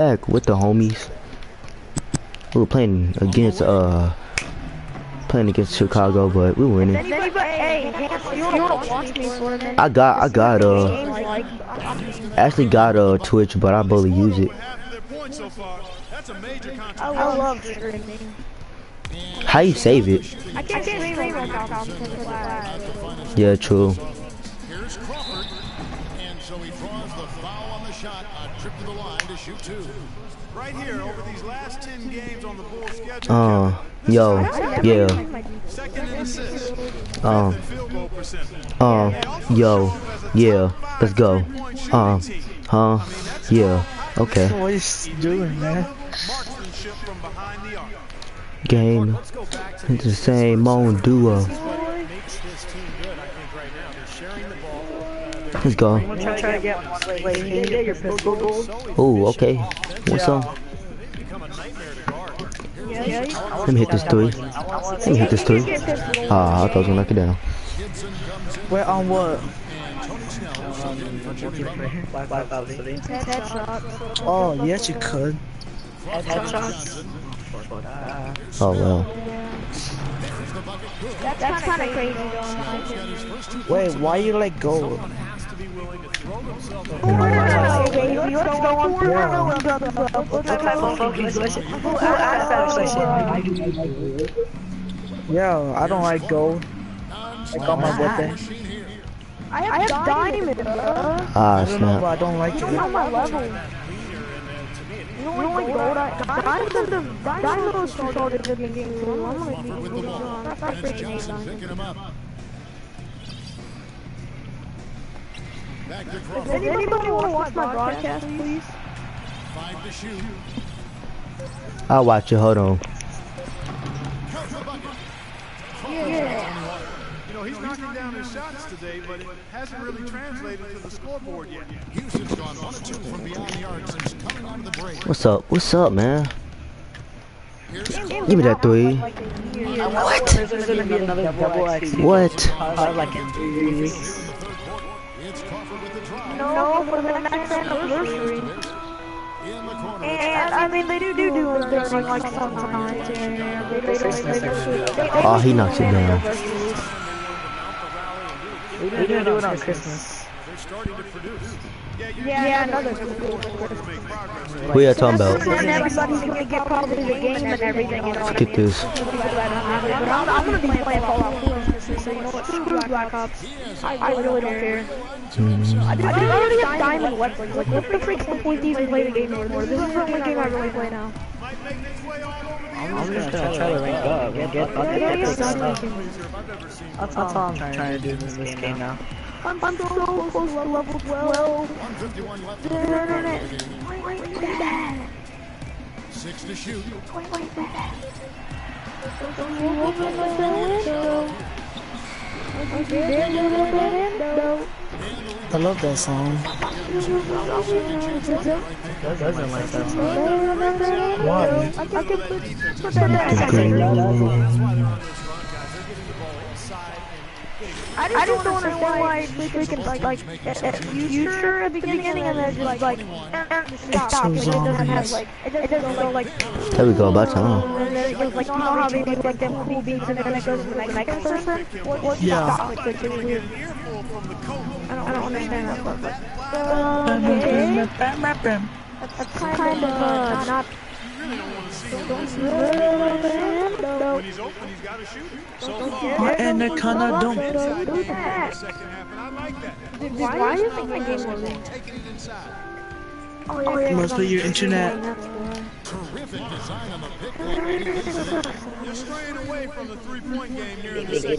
Back with the homies. We were playing against Chicago, but we were winning. Actually got Twitch, but I barely use it. I love streaming. How you save it? I can't stream on Yeah, true. Here's Crawford, and so he draws the foul on the shot. A trip to the line to shoot two. Right here, over these last 10 games on the Bulls schedule. Yeah. Second in assists. Yo, yeah. Let's go. Yeah. Okay. What is doing, man? Marksmanship from behind the arc. Game. It's the same old duo. Let's go. Oh, okay. What's up? Let me hit this three. Ah, I thought I was gonna knock it down. Where on what? Oh, yes, you could. Oh well. That's kind of crazy. Wait, why you let go? Yeah, I don't like gold. I got my weapon. I have diamond. Ah, I snap. don't like it. On my level. You don't like gold? Diamond started the game. I'm gonna be With the ball. Vance Johnson picking him up. Back to Does Crawford. anybody want to watch my broadcast, please? 5 to shoot. I'll watch it. Hold on. Counts the bucket. Yeah. You know, he's knocking down his shots today, but it hasn't really translated to the scoreboard yet. Houston's gone 1 of 2 from beyond the arc since coming onto the break. What's up? What's up, man? Here's Give me that three. What? There's gonna be another double X. What? Like in 3 weeks. It's Crawford with the drive. No, for the next anniversary. In the corner. And I mean, they do everything like sometimes. Oh, he knocks it down. We didn't do it on Christmas. They're starting to produce. Yeah, another cool. Who you talking about? And everybody's gonna get probably the game and everything, you know. Let's get this. But I'm gonna be playing Fallout 4, so you know what? Screw Black Ops. I really don't care. I already have diamond weapons. Like, what the freak's the point to even play the game anymore? This is the only game I really play now. I'm just gonna try to rank up and get epic stuff. That's all I'm trying to do in this game now. I'm so close to level 12. 151 left. Wait that. 6 to shoot. I love that song. Who doesn't like that song? Why? I can put that. I just don't understand why freaking like future at the beginning and then just like stop. Like, it doesn't have like it doesn't go like. There we go. About time. And then it goes like, you know how they make like them cool beats and then it goes to the next person. Yeah. Stop. It's weird. I don't understand that part. That's kind of not. When he's open, he's got to shoot. So far, And it kinda don't. second half, and I like that. Why do you think my game wasn't? Taking it inside. Oh, yeah, Must be your internet. Terrific design on the pick. You're straying away from the three-point game here in the second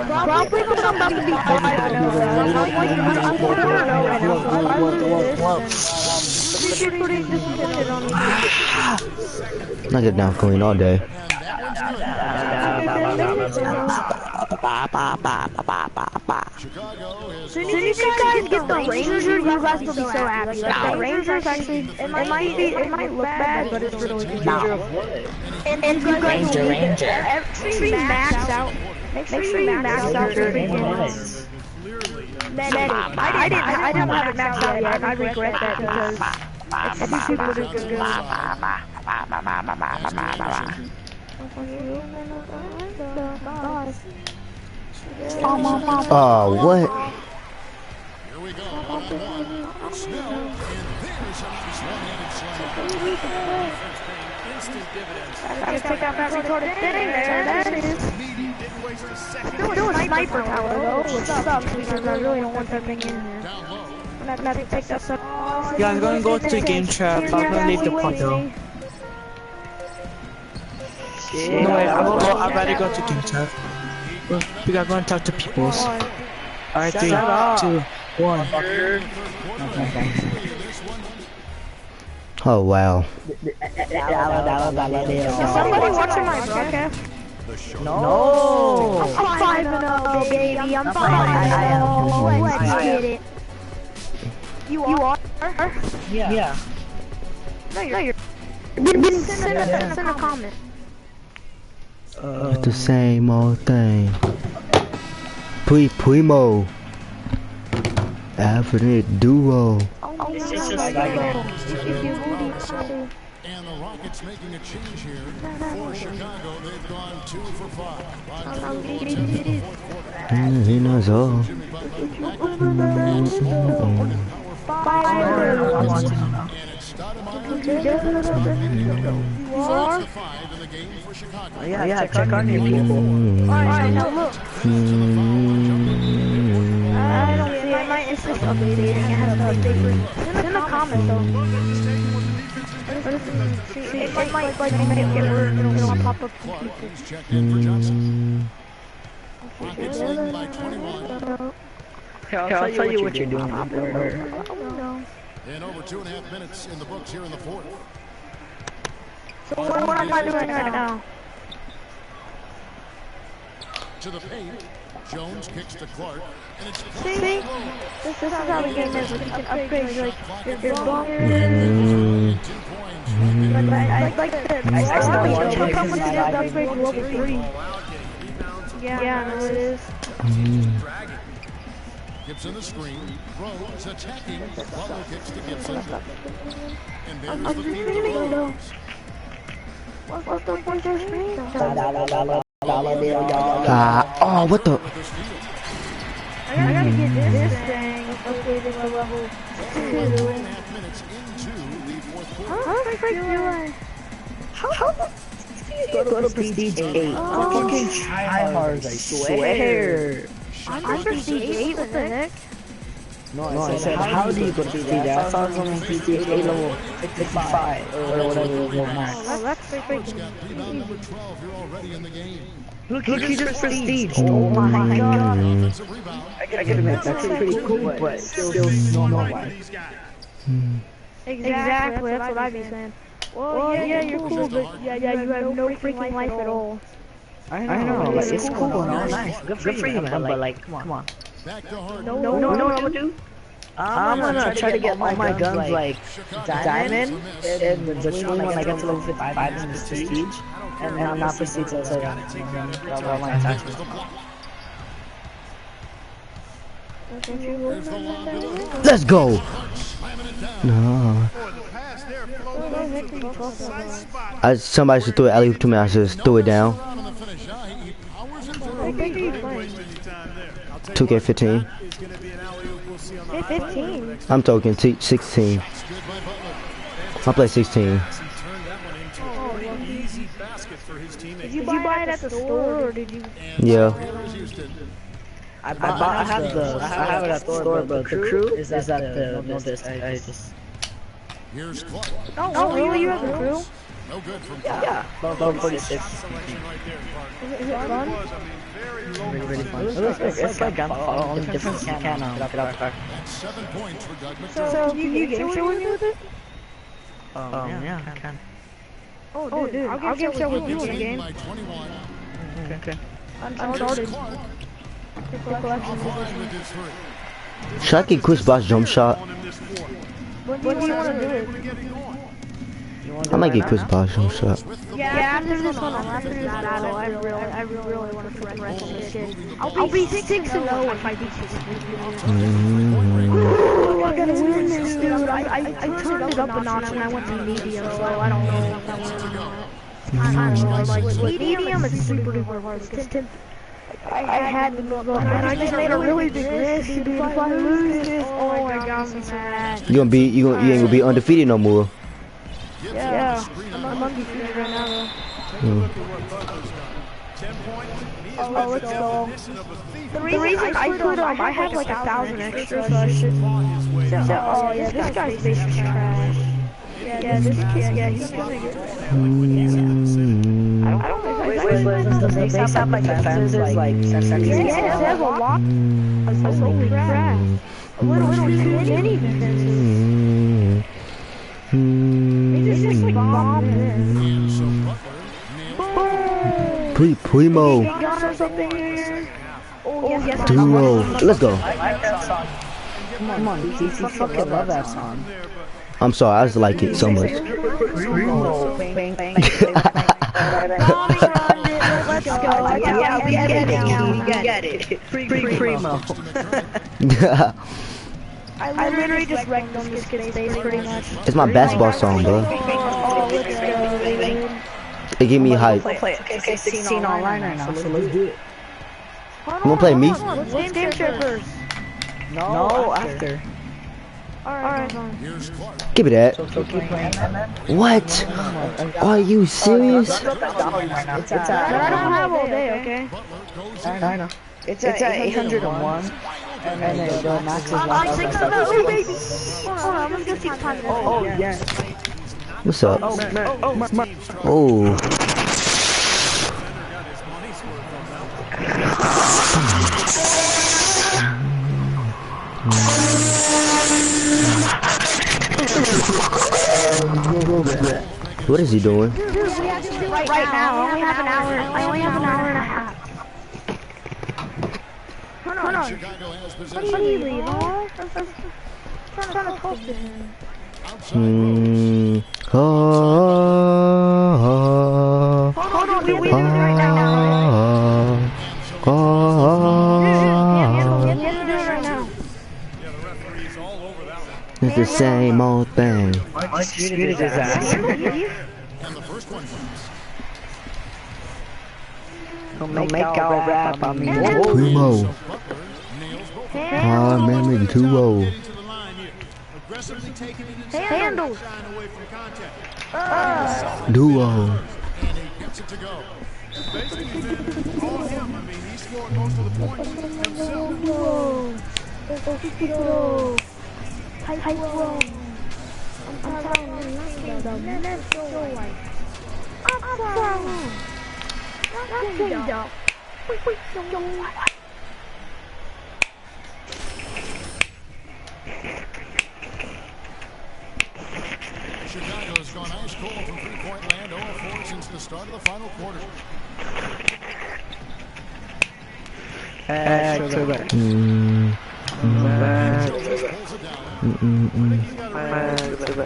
Probably because I'm about to be Knock it down, Queen, all day. Soon as you guys get the Rangers, you guys will be so happy. Like, the Rangers actually, it might look bad, but it's really good. And you guys will be maxed out. Make sure you max out your freaking Medi. I didn't have it maxed out yet, and I regret that because it's super good. Oh, what? Here we go. 1-1. Snell, and there's a nice one-handed slam. Instant dividends. Just take out that recorded thing there, that is. Didn't waste a second. Doing sniper power though, which sucks because I really don't want that thing in here. Down low. I'm gonna have to take that stuff. Yeah, I'm gonna go to game trap. I'm gonna leave the pod though. No, wait, I'd rather go to game chat. We are going to talk to peoples. Alright, 3, 2, 1. Oh, wow. Is somebody watching my broadcast? No! I'm 5-0, baby. I'm 5-0. Let's get it. You are? Yeah. No, you're. Send a comment. It's the same old thing. Primo. Infinite duo. It's just like that. And the Rockets making a change here for Chicago. They've gone 2 for 5. He knows all. Jimmy Butler and it's Stoudemire. 5 in the game for Chicago. Yeah, check on your people. Alright, now look. I don't see it. It's just updating. I have to update it. It's in the comments though. It might get word. It'll pop up. He's checked in for Johnson. Rockets leading by 21. I'll tell you what you're doing. And over 2.5 minutes in the books here in the fourth. So what am I doing right now? To the paint. Jones kicks to Clark. And it's See? This is how the game is. You can upgrade like your bomb. 2 points. Like this. Come with the upgrade to level 3. Yeah, no, it is. Gibson the screen. Rose attacking. Butler kicks to Gibson. And there's the feed to Rose. What's the point of screen? Oh, what the? I gotta get this thing upgraded to level 2. 1.5 minutes into the fourth quarter. How the frick do I? How Go to Prestige 8. Fucking tryhards, I swear. I'm Prestige 8, what the heck? No, I said, how do you go to Prestige 8? I thought it was only Prestige 8 level 55 or whatever it was max. Oh, that's freaking Got rebound number 12 here already in the game. Look, he just Prestige. Oh my god. Offensive rebound. I gotta admit, that's pretty cool, but still normal. Exactly, that's what I'd be saying. Well, yeah, you're cool, but yeah, you have no freaking life at all. I know, like, it's cool and all nice. Good for you, man, but like, come on. Back to Harden. No, What I'm gonna do? I'm gonna try to get all my guns like diamond, and the only one I get to level 55 is Prestige, and I'm not Prestige, so all my attachments. Here's the lob to the Let's go. slamming it down. No. Somebody should throw an alley to me. I just threw it down. Around on the finish. He powers into the What rim. are you playing? 2K15. 15? I'm talking 16. Good by Butler. I play 16. He turned that one into a pretty easy basket for his teammates. Did you buy it at the store, or did you? Yeah. Here's Houston. I have it at the store, but the crew is at the Nordist. I just Here's Clark. Oh, really? You have the crew? No good from yeah, level 46. Selection right there, Clark. Is it fun? Was, I mean, very low. Really fun. It's like Gunfall, only difference you can get up car. That's 7 points for Doug McDermott. So, can you game show with me with it? Yeah, I can. Oh, dude, I'll game show with you in a game. By 21. Okay. Uncharted. Offline with his three. Should I get Chris Bosh jump shot? On him this quarter. When do you want to do it? Able to get it going. I might get Chris Bosh some shot. Yeah, after this battle, I really want to wrestle this kid. I'll be 6-0 if I beat 6. Ooh, I gotta win this, dude. I turned it up a notch when I went to medium, so I don't know if that was or not. I don't know, like, medium is super duper hard. I had to move up, and I just made a really big risk, dude. If I lose this, oh my god, I'm sad. You ain't gonna be undefeated no more. Yeah, I'm undefeated right now, though. Oh, let's go. The reason I put I have like 1,000 extra, so I should. Oh yeah, this guy's base is trash. Yeah, this kid, yeah, he's gonna get. I don't know. Does the base have like defenses like Yes, they have a lot. Holy crap. A little too many defenses. They just like bomb this. Primo. Got us up here. Oh yes. Duo. Let's go. I like that song. Come on, DC, fucking love that song. I'm sorry, I just like it so much. Let's go. Yeah, we get it. Primo. I literally just wrecked on this kid's face pretty much. It's my basketball song, bro. Oh, let's go. It gave me hype. Play 16 online right now, so let's do it. You wanna play me? Let's game share first. No, after. Alright. Give me that. So keep playing that, man. What? Are you serious? It's But I don't have all day, okay? I know. It's at 801. And then the max is I'm 1,000. oh baby. Hold on, I'm gonna see time. Oh, yeah. What's up? Oh. What is he doing? Dude, we have to do it right now. I only have an hour. I only have an hour and a half. Hold on. What do you leave? I'm trying to talk to him. Hold on, we have to do it right now. We have to do it right now. It's the same old thing. I shooted his ass. Don't make out rap on me. Primo. Ah, man, nigga too old. Handles. Duo. Tight roll. I'm telling you, that's so like. Not kingdom. Wait, don't what? Chicago has gone ice cold from three-point land, 0-4 since the start of the final quarter.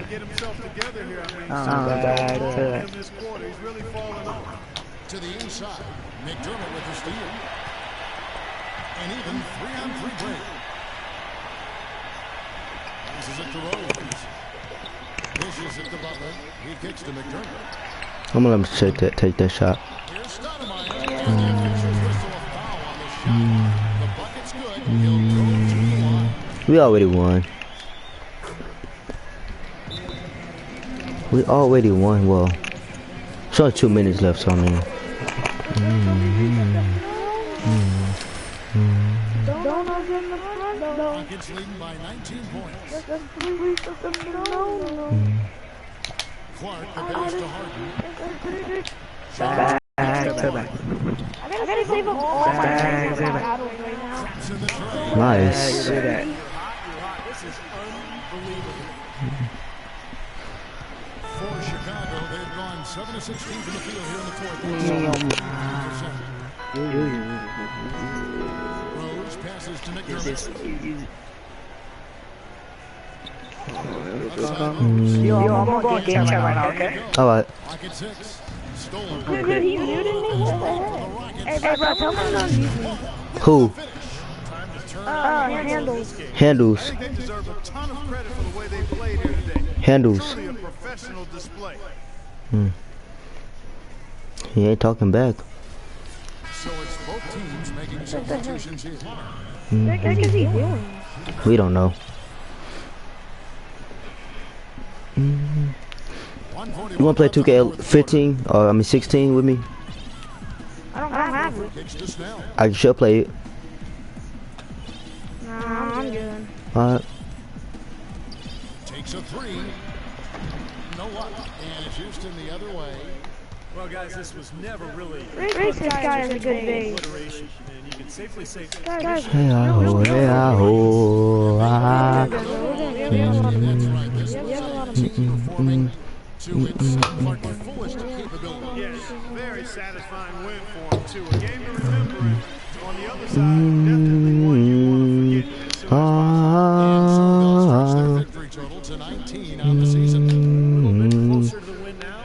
Get himself together here. I mean, in this quarter, he's really falling off. To the inside, McDermott with the steal. And even 3-on-3 break. Passes it to Rose. Dishes it to Butler. He kicks to McDermott. I'm gonna let him take that shot. Here's Stoudemire. And the officials whistle a foul on the shot. The bucket's good. He'll go to the line. We already won. We already won. Well, there's only 2 minutes left, so I mean. Rockets leading by 19 points. Clark, the pass to Harden. I gotta save up all my chances of battling right now. Nice. For Chicago, they've gone 7-16 from the field here in the fourth. Rose passes to McDermott. Yo, I'm gonna go in game chat right now, okay? Alright. Rocket 6. Stolen. Dude, he muted me? What the heck? Hey, bro, tell him not to mute me. Who? Handles. Handles. I think they deserve a ton of credit for the way they played here today. Handles. Truly a professional display. He ain't talking back. So it's both teams making substitutions here. What the heck is he doing? We don't know. You wanna play 2K15 or I mean 16 with me? I don't have it. Kicks to Snell. I should play it. Nah, I'm good. Alright. Takes a 3. No luck. And Houston the other way. Well, guys, this was never really Race this guy is a good base. obliteration, and you can safely say Guys, Hey, oh, hey, oh, ah. That's right. This was a team performing to its like their fullest capability. yes, very satisfying win for him too. A game to remember, and on the other side, definitely one you want to forget. So And so they'll stretch their victory total to 19 on the season. a little bit closer to the win now.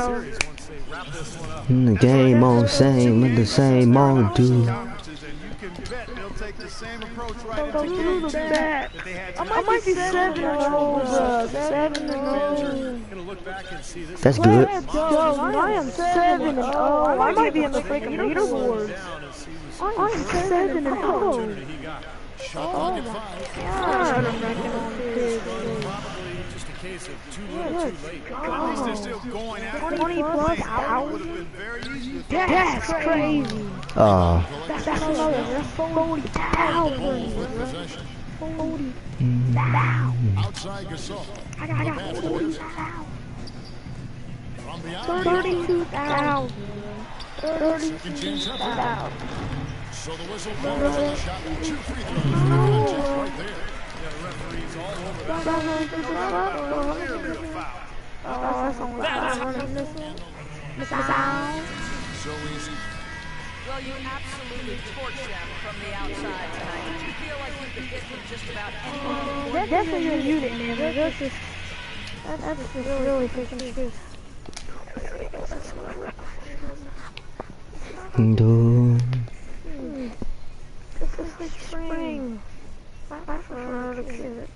Series once they wrap this one up. The game on same with the same on dude. Conferences, and you can bet they'll take the same approach right Go into to game the 10 back. that they had I tonight. might be 7-0, 7-0. Gonna look back and see this That's good. Yo, I am 7-0. I might be in the freaking leaderboard. down and see I'm 7-0. he got. Shot clock at 5. God, I'm ranking on this. Probably just a case of too little, too late. At least they're still going after 20 plus Would have thousand? been very easy to That's crazy. Oh. That's another 40,000. Possession. 40,000. Outside Gasol. I got 40,000. From the outside. 32,000. Second chance up. 32,000. So the whistle blows on the shot. 2 free throws. Just right there. referees all over that. Clearly a foul. Oh, that's only running this one. So easy. Well, you absolutely torched them from the outside tonight. Did you feel like you could hit them just about anywhere? That's definitely a unit, man. That's just really freaking good. Do. This is like spring.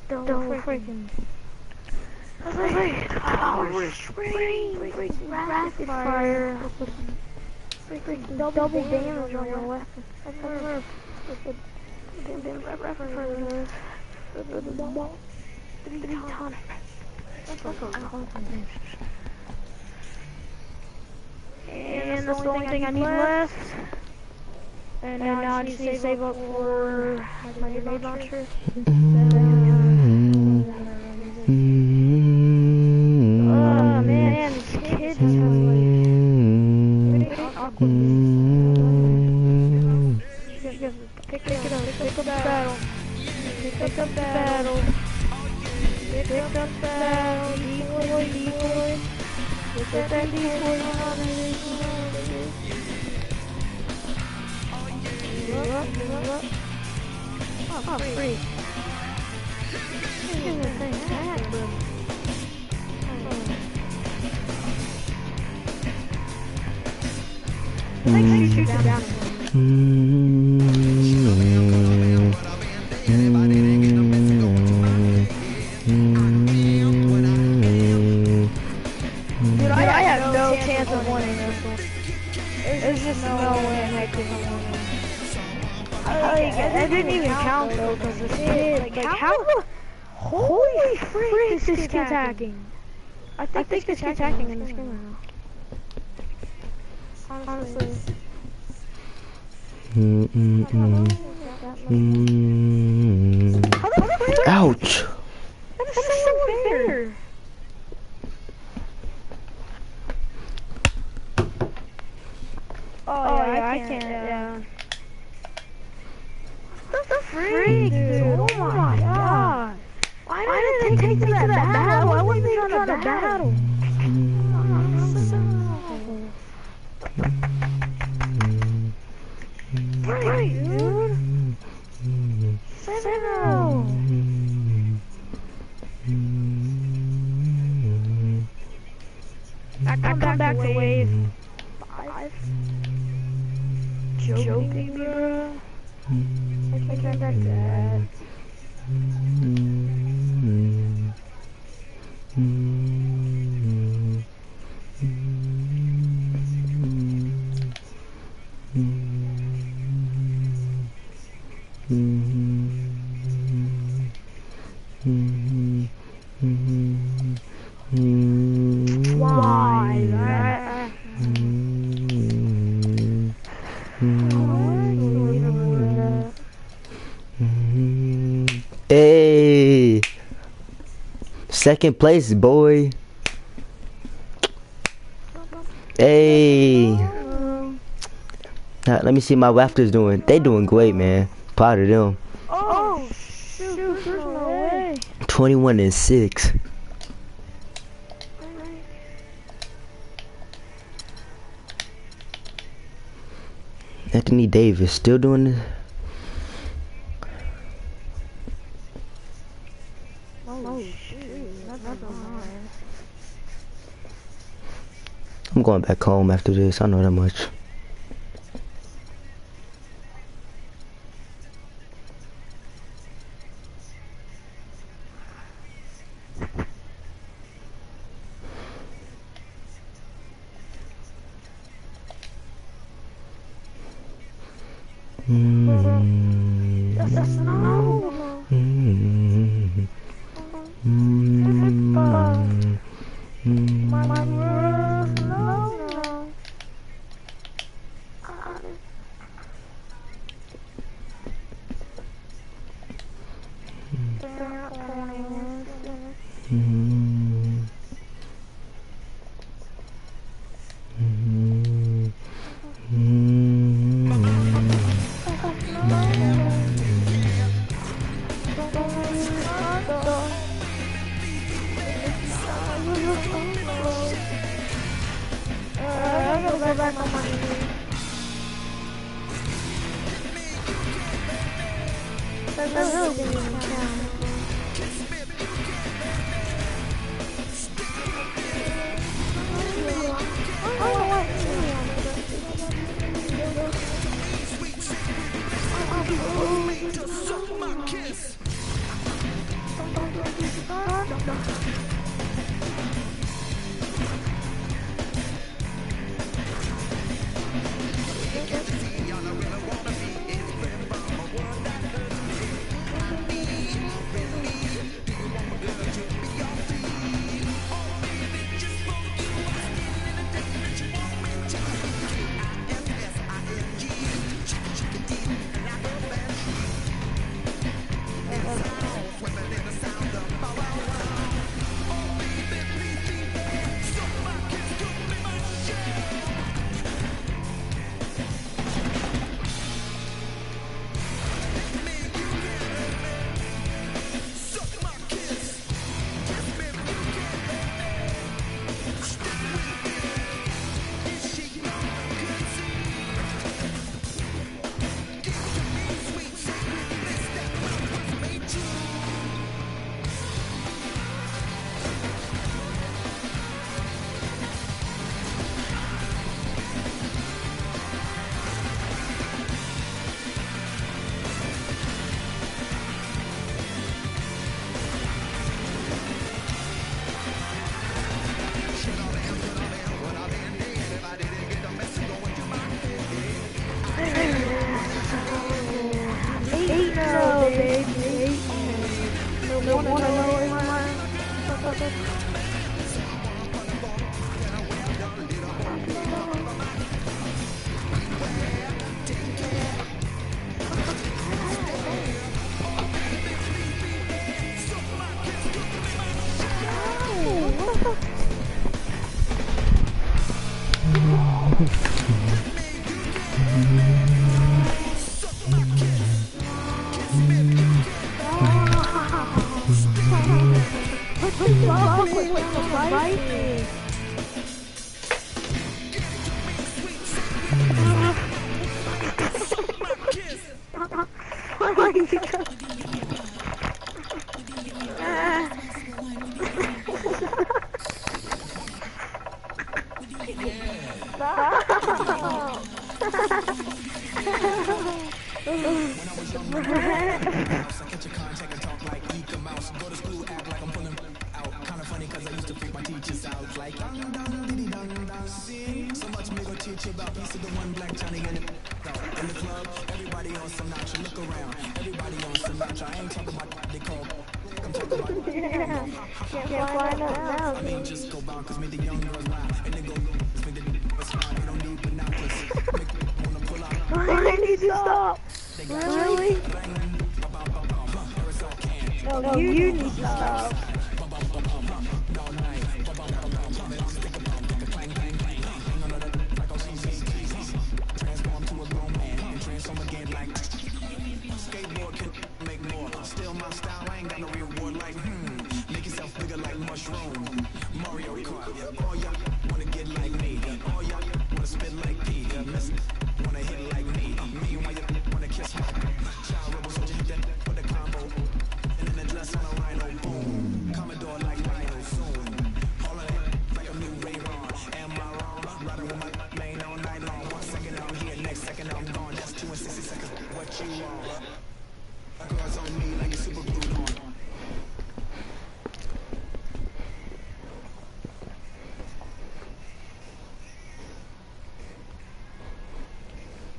Double freaking. I was like, oh, spring. Rapid fire. Freaking double damage on your weapon. I've never been rapid fire. The ball. 3 times. That's a compliment. And that's the only thing I need left. And now I just need to save up for my grenade launcher. Oh man, these kids have pick up battle. Pick up battle. Pick up battle. Decoy. Pick up that decoy. Oh, free. Dude, I have no chance of winning this one. There's just no way I can win. That didn't even count though, because this kid, like how? Holy frick, this kid's hacking. I think this kid's hacking in this game right now. Honestly. Ouch! That's so unfair. Oh yeah, I can't, yeah. What the freak, dude? Oh my god. Why did they take to that battle? I wasn't even trying to battle. Right, dude. 7-0. back to wave 5. Joking, bro. I can't get that. Hey, second place, boy. Hey, now, let me see my Raptors doing. They doing great, man. Proud of them. Oh, shoot, there's no way. 21-6. Anthony Davis still doing this. Oh, shoot, that's nice. I'm going back home after this. I know that much. Can't fly now. I need to stop. Really? No, you need to stop.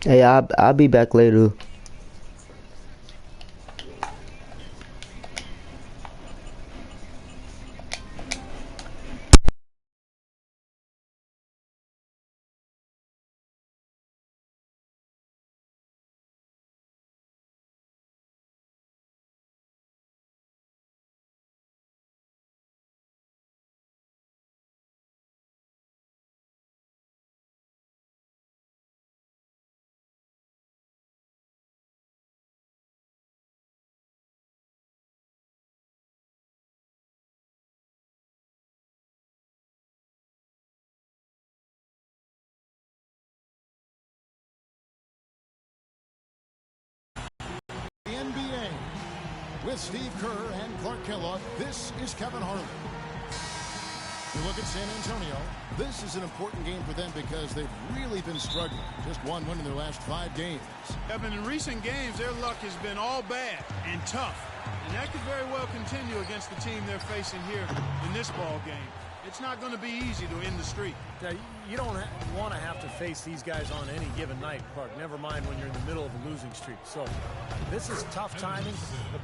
Hey, I'll be back later. With Steve Kerr and Clark Kellogg, this is Kevin Harlan. You look at San Antonio. This is an important game for them because they've really been struggling. Just one win in their last 5 games. Kevin, in recent games, their luck has been all bad and tough. And that could very well continue against the team they're facing here in this ball game. It's not going to be easy to end the streak. Yeah, you don't want to have to face these guys on any given night, Clark. Never mind when you're in the middle of a losing streak. So this is tough timing,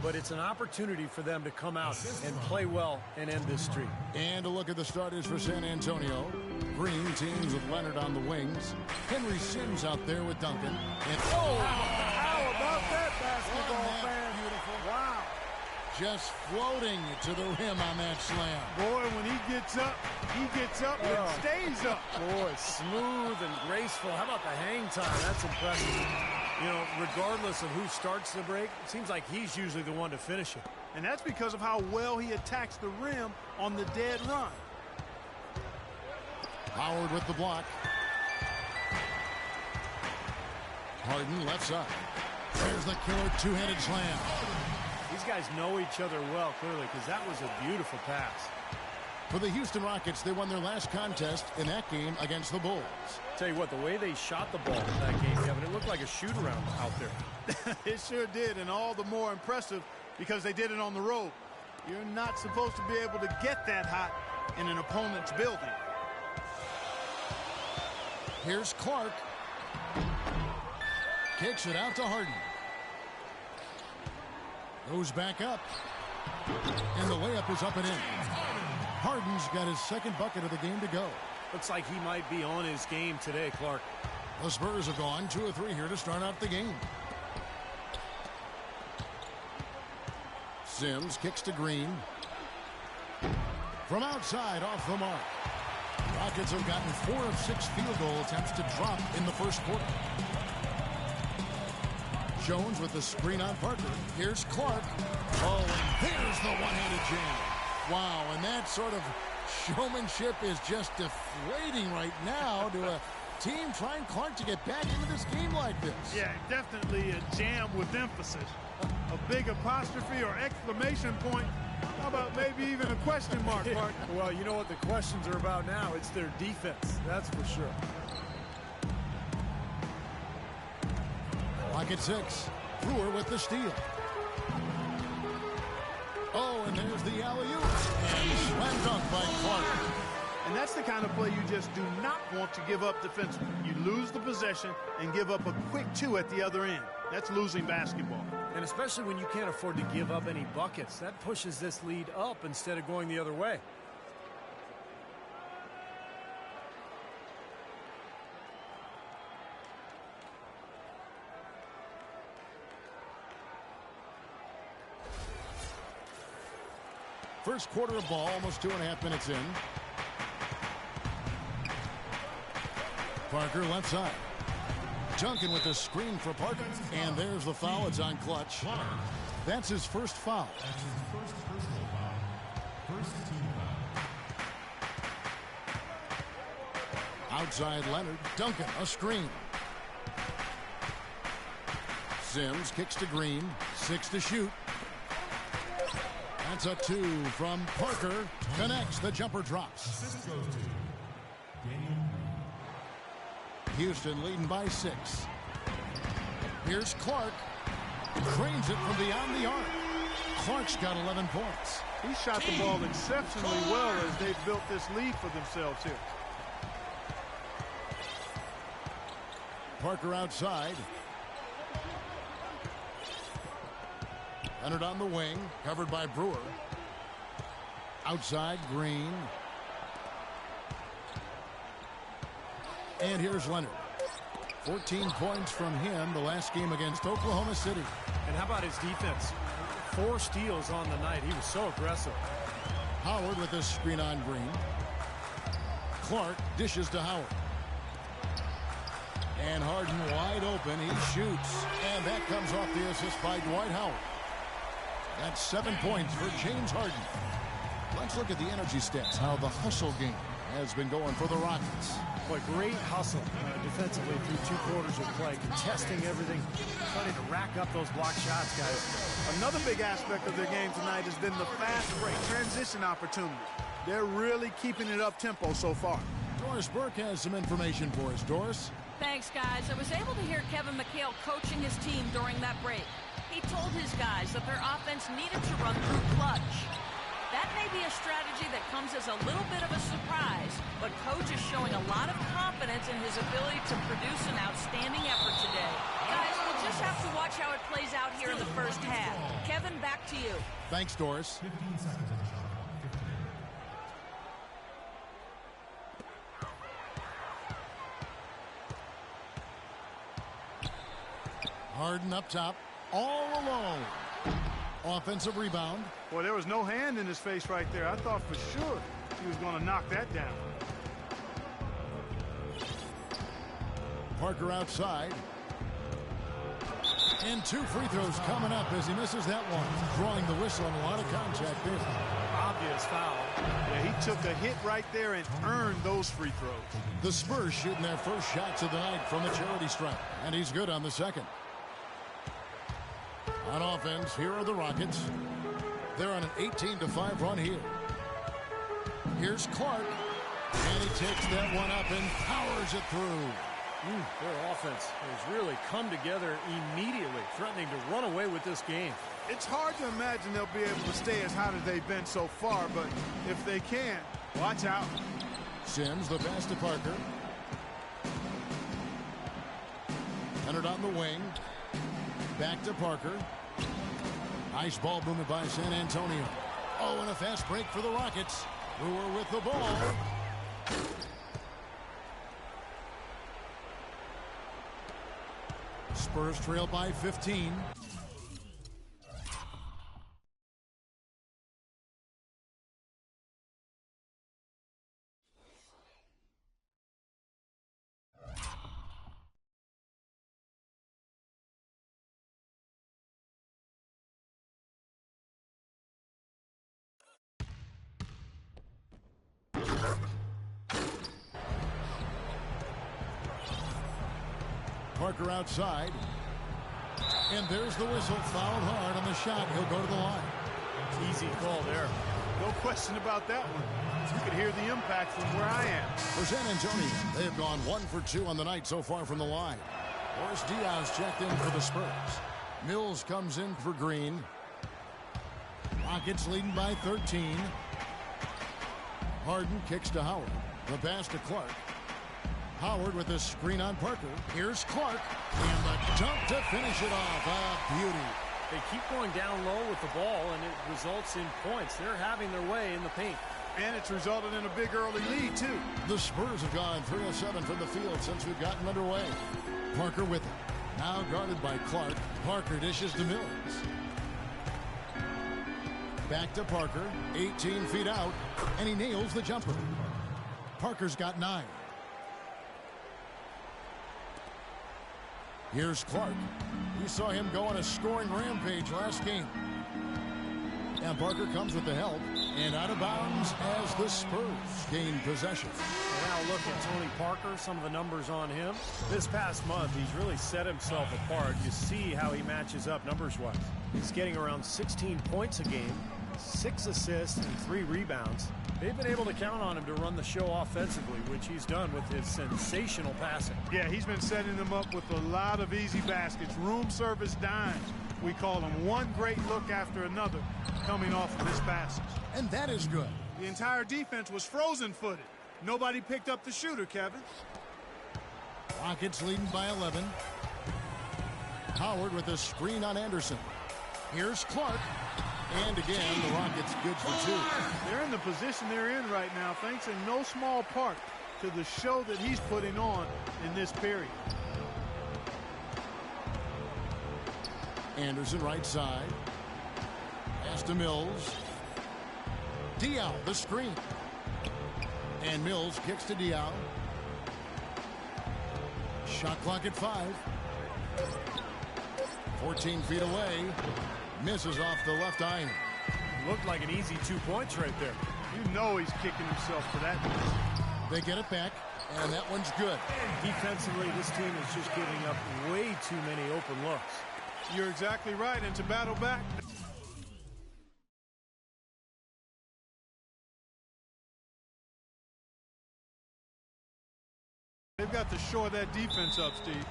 but it's an opportunity for them to come out and play well and end this streak. And a look at the starters for San Antonio. Green teams with Leonard on the wings. Henry Sims out there with Duncan. And How about that basketball fan? Beautiful. Wow. Just floating to the rim on that slam. Boy, when he gets up and stays up. Boy, smooth and graceful. How about the hang time? That's impressive. You know, regardless of who starts the break, it seems like he's usually the one to finish it. And that's because of how well he attacks the rim on the dead run. Howard with the block. Harden left side. There's the killer two-handed slam. These guys know each other well, clearly, because that was a beautiful pass. For the Houston Rockets, they won their last contest in that game against the Bulls. Tell you what, the way they shot the ball in that game, Kevin, it looked like a shoot-around out there. It sure did, and all the more impressive because they did it on the road. You're not supposed to be able to get that hot in an opponent's building. Here's Clark. Kicks it out to Harden. Goes back up. And the layup is up and in. Harden's got his second bucket of the game to go. Looks like he might be on his game today, Clark. The Spurs have gone 2 of 3 here to start out the game. Sims kicks to Green. From outside, off the mark. Rockets have gotten 4 of 6 field goal attempts to drop in the first quarter. Jones with the screen on Parker. Here's Clark. Oh, and there's the one-handed jam. Wow, and that sort of showmanship is just deflating right now to a team trying Clark to get back into this game like this. Yeah, definitely a jam with emphasis. A big apostrophe or exclamation point. How about maybe even a question mark, Clark? Well, you know what the questions are about now. It's their defense, that's for sure. Rocket 6. Brewer with the steal. Oh, and there's the alley-oop. And slam dunk by Clark. And that's the kind of play you just do not want to give up defensively. You lose the possession and give up a quick 2 at the other end. That's losing basketball. And especially when you can't afford to give up any buckets. That pushes this lead up instead of going the other way. First quarter of ball, almost 2.5 minutes in. Parker left side. Duncan with the screen for Parker. And there's the foul. It's on Clutch. That's his first foul. That's his first personal foul. First team foul. Outside Leonard. Duncan, a screen. Sims kicks to Green. 6 to shoot. That's a 2 from Parker. Connects. The jumper drops. Assist goes to Daniel. Houston leading by 6. Here's Clark. Cranes it from beyond the arc. Clark's got 11 points. He shot the ball exceptionally well as they've built this lead for themselves here. Parker outside. Leonard on the wing, covered by Brewer. Outside, Green. And here's Leonard. 14 points from him the last game against Oklahoma City. And how about his defense? 4 steals on the night. He was so aggressive. Howard with a screen on Green. Clark dishes to Howard. And Harden wide open. He shoots. And that comes off the assist by Dwight Howard. That's 7 points for James Harden. Let's look at the energy stats, how the hustle game has been going for the Rockets. Boy, great hustle defensively through 2 quarters of play, contesting everything, trying to rack up those block shots, guys. Another big aspect of their game tonight has been the fast break, transition opportunity. They're really keeping it up-tempo so far. Doris Burke has some information for us. Doris? Thanks, guys. I was able to hear Kevin McHale coaching his team during that break. He told his guys that their offense needed to run through clutch. That may be a strategy that comes as a little bit of a surprise, but Coach is showing a lot of confidence in his ability to produce an outstanding effort today. Guys, we'll just have to watch how it plays out here in the first half. Kevin, back to you. Thanks, Doris. 15 seconds on the shot clock. 15. Harden up top, all alone. Offensive rebound. Boy, there was no hand in his face right there. I thought for sure he was going to knock that down. Parker outside. And 2 free throws coming up as he misses that one. Drawing the whistle and a lot of contact there. Obvious foul. Yeah, he took a hit right there and earned those free throws. The Spurs shooting their first shots of the night from the charity stripe. And he's good on the second. On offense, here are the Rockets. They're on an 18-5 run here. Here's Clark. And he takes that one up and powers it through. Their offense has really come together immediately, threatening to run away with this game. It's hard to imagine they'll be able to stay as hot as they've been so far, but if they can, watch out. Sims, the pass to Parker. Leonard on the wing. Back to Parker. Nice ball movement by San Antonio. Oh, and a fast break for the Rockets. Brewer with the ball. Spurs trail by 15. Parker outside. And there's the whistle. Fouled hard on the shot. He'll go to the line. Easy call there. No question about that one. You could hear the impact from where I am. For San Antonio, they have gone 1 for 2 on the night so far from the line. Boris Diaz checked in for the Spurs. Mills comes in for Green. Rockets leading by 13. Harden kicks to Howard. The pass to Clark. Howard with a screen on Parker. Here's Clark. And the dunk to finish it off. A beauty. They keep going down low with the ball, and it results in points. They're having their way in the paint. And it's resulted in a big early lead, too. The Spurs have gone 3 of 7 from the field since we've gotten underway. Parker with it. Now guarded by Clark. Parker dishes to Mills. Back to Parker. 18 feet out. And he nails the jumper. Parker's got 9. Here's Clark. We saw him go on a scoring rampage last game. And Parker comes with the help. And out of bounds as the Spurs gain possession. Now look at Tony Parker, some of the numbers on him. This past month, he's really set himself apart. You see how he matches up numbers-wise. He's getting around 16 points a game, 6 assists, and 3 rebounds. They've been able to count on him to run the show offensively, which he's done with his sensational passing. Yeah, he's been setting them up with a lot of easy baskets, room service dimes. We call them one great look after another coming off of his passes. And that is good. The entire defense was frozen-footed. Nobody picked up the shooter, Kevin. Rockets leading by 11. Howard with a screen on Anderson. Here's Clark. And again, the Rockets good for 2. They're in the position they're in right now, thanks in no small part to the show that he's putting on in this period. Anderson right side. Pass to Mills. Diaw, the screen. And Mills kicks to Diaw. Shot clock at 5. 14 feet away. Misses off the left iron. Looked like an easy 2 points right there. You know he's kicking himself for that miss. They get it back, and that one's good. Defensively, this team is just giving up way too many open looks. You're exactly right, and to battle back, they've got to shore that defense up, Steve.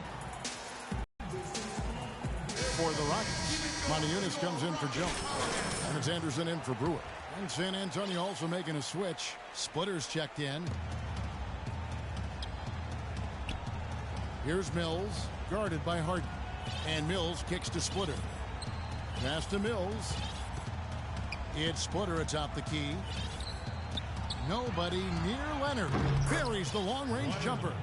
For the Rockets, Monte comes in for Jones. And it's Anderson in for Brewer. And San Antonio also making a switch. Splitters checked in. Here's Mills, guarded by Harden. And Mills kicks to Splitter. Pass to Mills. It's Splitter atop the key. Nobody near Leonard. Buries the long-range jumper.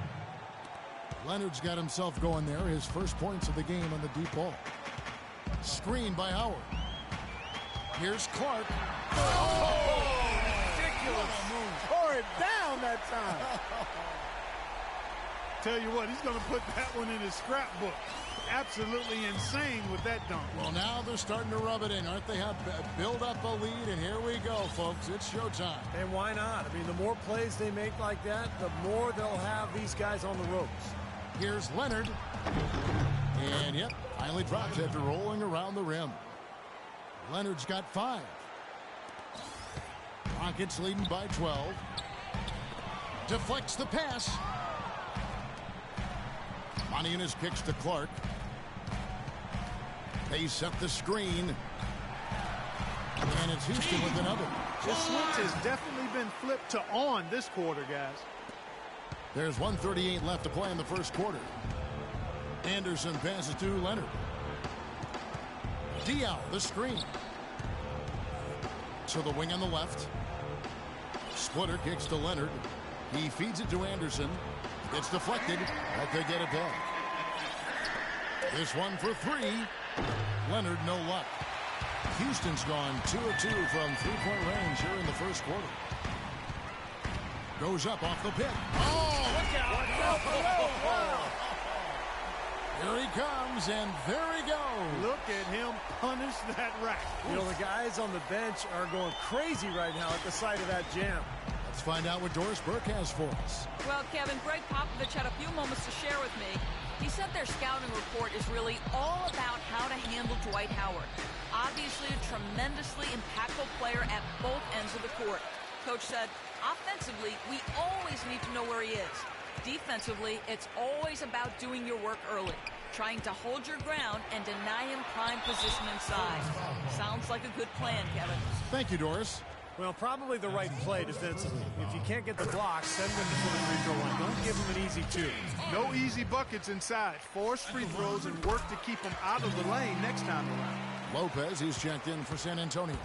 Leonard's got himself going there. His first points of the game on the deep ball. Screen by Howard. Here's Clark. oh, ridiculous. Tore it down that time. Tell you what, he's going to put that one in his scrapbook. Absolutely insane with that dunk. Well, now they're starting to rub it in, aren't they? Have build up a lead, and here we go, folks. It's showtime. And why not? I mean, the more plays they make like that, the more they'll have these guys on the ropes. Here's Leonard. And, yep, finally drops after rolling around the rim. Leonard's got 5. Rockets leading by 12. Deflects the pass. Monte kicks to Clark. They set the screen. And it's Houston with another. This switch has definitely been flipped to on this quarter, guys. There's 1:38 left to play in the first quarter. Anderson passes to Leonard. Diaw, the screen. To the wing on the left. Splitter kicks to Leonard. He feeds it to Anderson. It's deflected, but they get it back. This one for 3. Leonard, no luck. Houston's gone 2 of 2 from three-point range here in the first quarter. Goes up off the pick. Oh, look out. Here he comes, and there he goes. Look at him punish that rack. You know, the guys on the bench are going crazy right now at the sight of that jam. Let's find out what Doris Burke has for us. Well, Kevin, Greg Popovich had a few moments to share with me. He said their scouting report is really all about how to handle Dwight Howard. Obviously a tremendously impactful player at both ends of the court. Coach said, offensively, we always need to know where he is. Defensively, it's always about doing your work early, trying to hold your ground and deny him prime position inside. Sounds like a good plan, Kevin. Thank you, Doris. Well, probably the right play defensively. If you can't get the block, send them to the free throw line. Don't give them an easy two. No easy buckets inside. Force free throws and work to keep them out of the lane next time around. Lopez, he's checked in for San Antonio.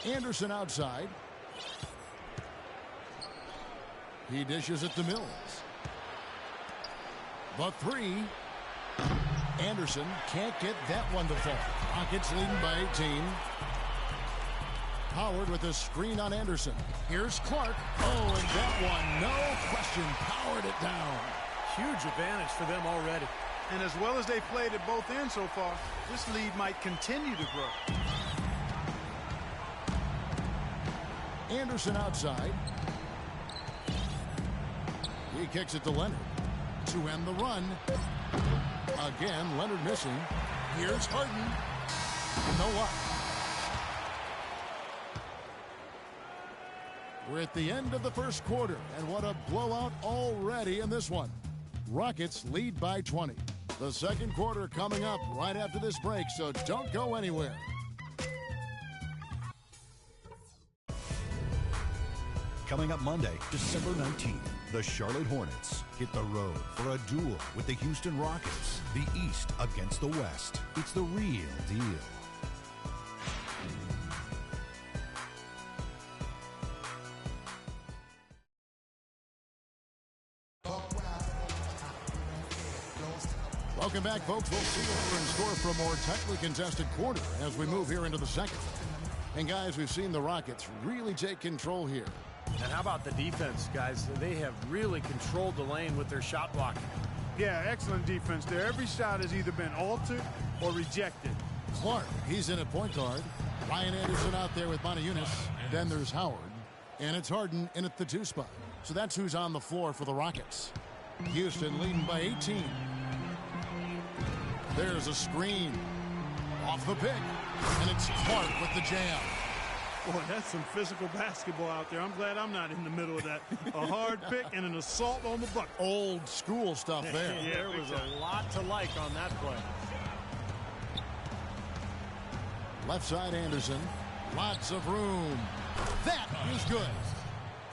Anderson outside. He dishes it to Mills. The three. Anderson can't get that one to fall. Rockets leading by 18. Howard with a screen on Anderson. Here's Clark. Oh, and that one, no question, powered it down. Huge advantage for them already. And as well as they've played at both ends so far, this lead might continue to grow. Anderson outside. He kicks it to Leonard to end the run. Again, Leonard missing. Here's Harden. No luck. We're at the end of the first quarter, and what a blowout already in this one. Rockets lead by 20. The second quarter coming up right after this break, so don't go anywhere. Coming up Monday, December 19th, the Charlotte Hornets hit the road for a duel with the Houston Rockets. The East against the West. It's the real deal. Welcome back, folks. We'll see what we're in store for a more tightly contested quarter as we move here into the second. And, guys, we've seen the Rockets really take control here. And how about the defense, guys? They have really controlled the lane with their shot blocking. Yeah, excellent defense there. Every shot has either been altered or rejected. Clark, he's in at point guard. Ryan Anderson out there with Monty Eunice. Then there's Howard. And it's Harden in at the 2 spot. So that's who's on the floor for the Rockets. Houston leading by 18. There's a screen. Off the pick. And it's Clark with the jam. Boy, that's some physical basketball out there. I'm glad I'm not in the middle of that. A hard pick and an assault on the bucket. Old school stuff there. Yeah, there was a lot to like on that play. Left side Anderson. Lots of room. That is good.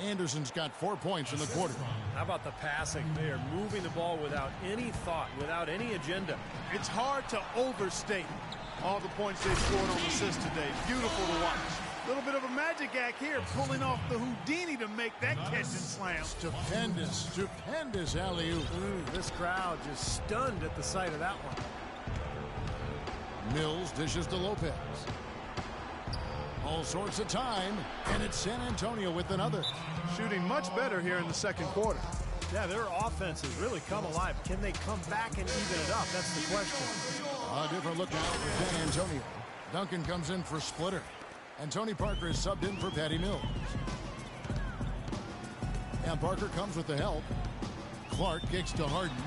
Anderson's got 4 points in the quarter. How about the passing? They are moving the ball without any thought, without any agenda. It's hard to overstate all the points they scored on assists today. Beautiful to watch. A little bit of a magic act here, pulling off the Houdini to make that catch and slam. Stupendous alley-oop. This crowd just stunned at the sight of that one. Mills dishes to Lopez. All sorts of time, and it's San Antonio with another. Shooting much better here in the second quarter. Yeah, their offense has really come alive. Can they come back and even it up? That's the question. A different look now for San Antonio. Duncan comes in for Splitter. And Tony Parker is subbed in for Patty Mills. And Parker comes with the help. Clark kicks to Harden.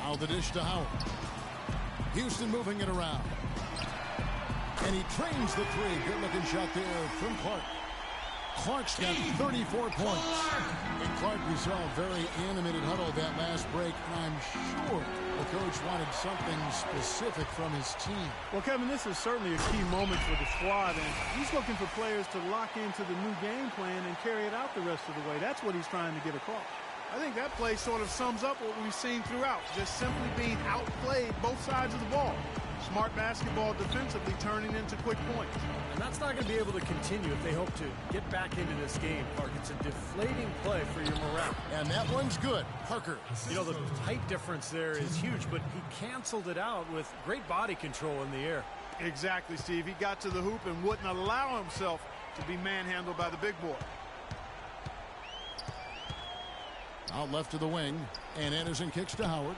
Now the dish to Howard. Houston moving it around. And he trains the three. Good-looking shot there from Clark. Clark's got 34 points. And Clark, we saw a very animated huddle that last break, and I'm sure the coach wanted something specific from his team. Well, Kevin, this is certainly a key moment for the squad, and he's looking for players to lock into the new game plan and carry it out the rest of the way. That's what he's trying to get across. I think that play sort of sums up what we've seen throughout, just simply being outplayed both sides of the ball. Smart basketball defensively turning into quick points. And that's not going to be able to continue if they hope to get back into this game, Clark. It's a deflating play for your morale. And that one's good. Parker. You know, the height difference there is huge, but he canceled it out with great body control in the air. Exactly, Steve. He got to the hoop and wouldn't allow himself to be manhandled by the big boy. Out left to the wing, and Anderson kicks to Howard.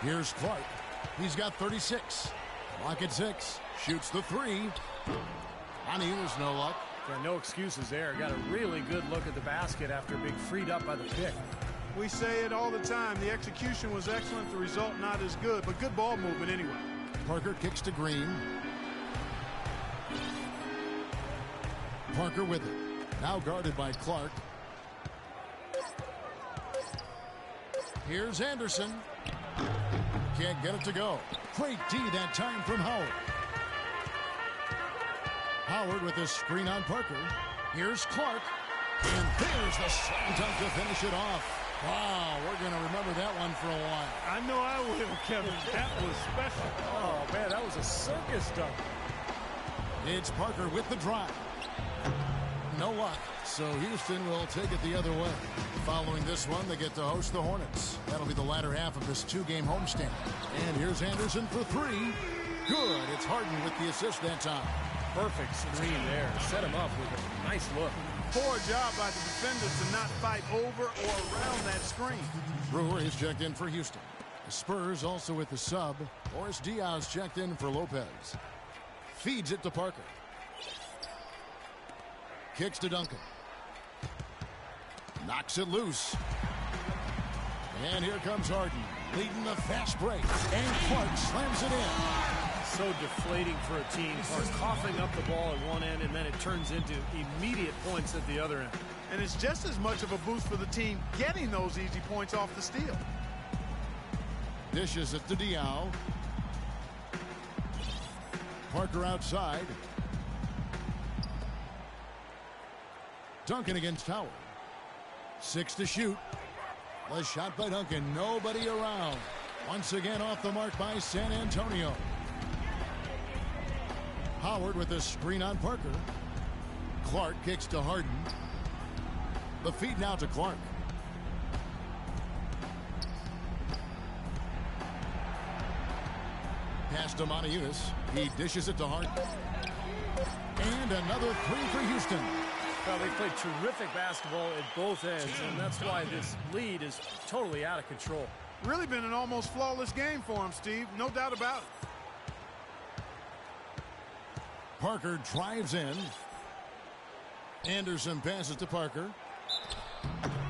Here's Clark. He's got 36. Clock at 6. Shoots the three. Monty Eunice, no luck. Got no excuses there. Got a really good look at the basket after being freed up by the pick. We say it all the time. The execution was excellent. The result not as good, but good ball movement anyway. Parker kicks to Green. Parker with it. Now guarded by Clark. Here's Anderson. Can't get it to go. Great D that time from Howard. Howard with a screen on Parker. Here's Clark. And there's the slam dunk to finish it off. Wow, we're going to remember that one for a while. I know I will, Kevin. That was special. Oh, man, that was a circus dunk. It's Parker with the drive. No luck, so Houston will take it the other way. Following this one, they get to host the Hornets. That'll be the latter half of this two-game homestand. And here's Anderson for three. Good. It's Harden with the assist that time. Perfect screen there. Set him up with a nice look. Poor job by the defenders to not fight over or around that screen. Brewer is checked in for Houston. The Spurs also with the sub. Boris Diaz checked in for Lopez. Feeds it to Parker. Kicks to Duncan. Knocks it loose. And here comes Harden, leading the fast break. And Clark slams it in. So deflating for a team. Clark coughing up the ball at one end, and then it turns into immediate points at the other end. And it's just as much of a boost for the team getting those easy points off the steal. Dishes it to Diaw. Parker outside. Duncan against Howard. 6 to shoot. The shot by Duncan. Nobody around. Once again off the mark by San Antonio. Howard with a screen on Parker. Clark kicks to Harden. The feed now to Clark. Pass to Moniunas. He dishes it to Harden. And another three for Houston. Well, they played terrific basketball at both ends, and that's why this lead is totally out of control. Really been an almost flawless game for him, Steve. No doubt about it. Parker drives in. Anderson passes to Parker.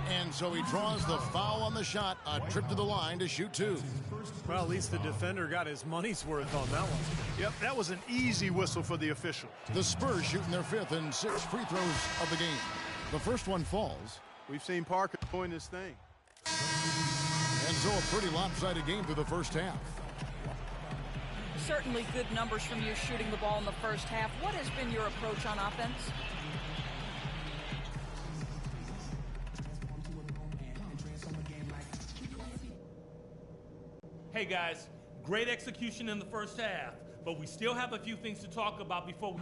And so he draws the foul on the shot. A trip to the line to shoot two. Well, at least the defender got his money's worth on that one. Yep, that was an easy whistle for the official. The Spurs shooting their 5th and 6th free throws of the game. The first one falls. We've seen Parker doing this thing. And so a pretty lopsided game through the first half. Certainly good numbers from you shooting the ball in the first half. What has been your approach on offense? Hey guys, great execution in the first half, but we still have a few things to talk about before we...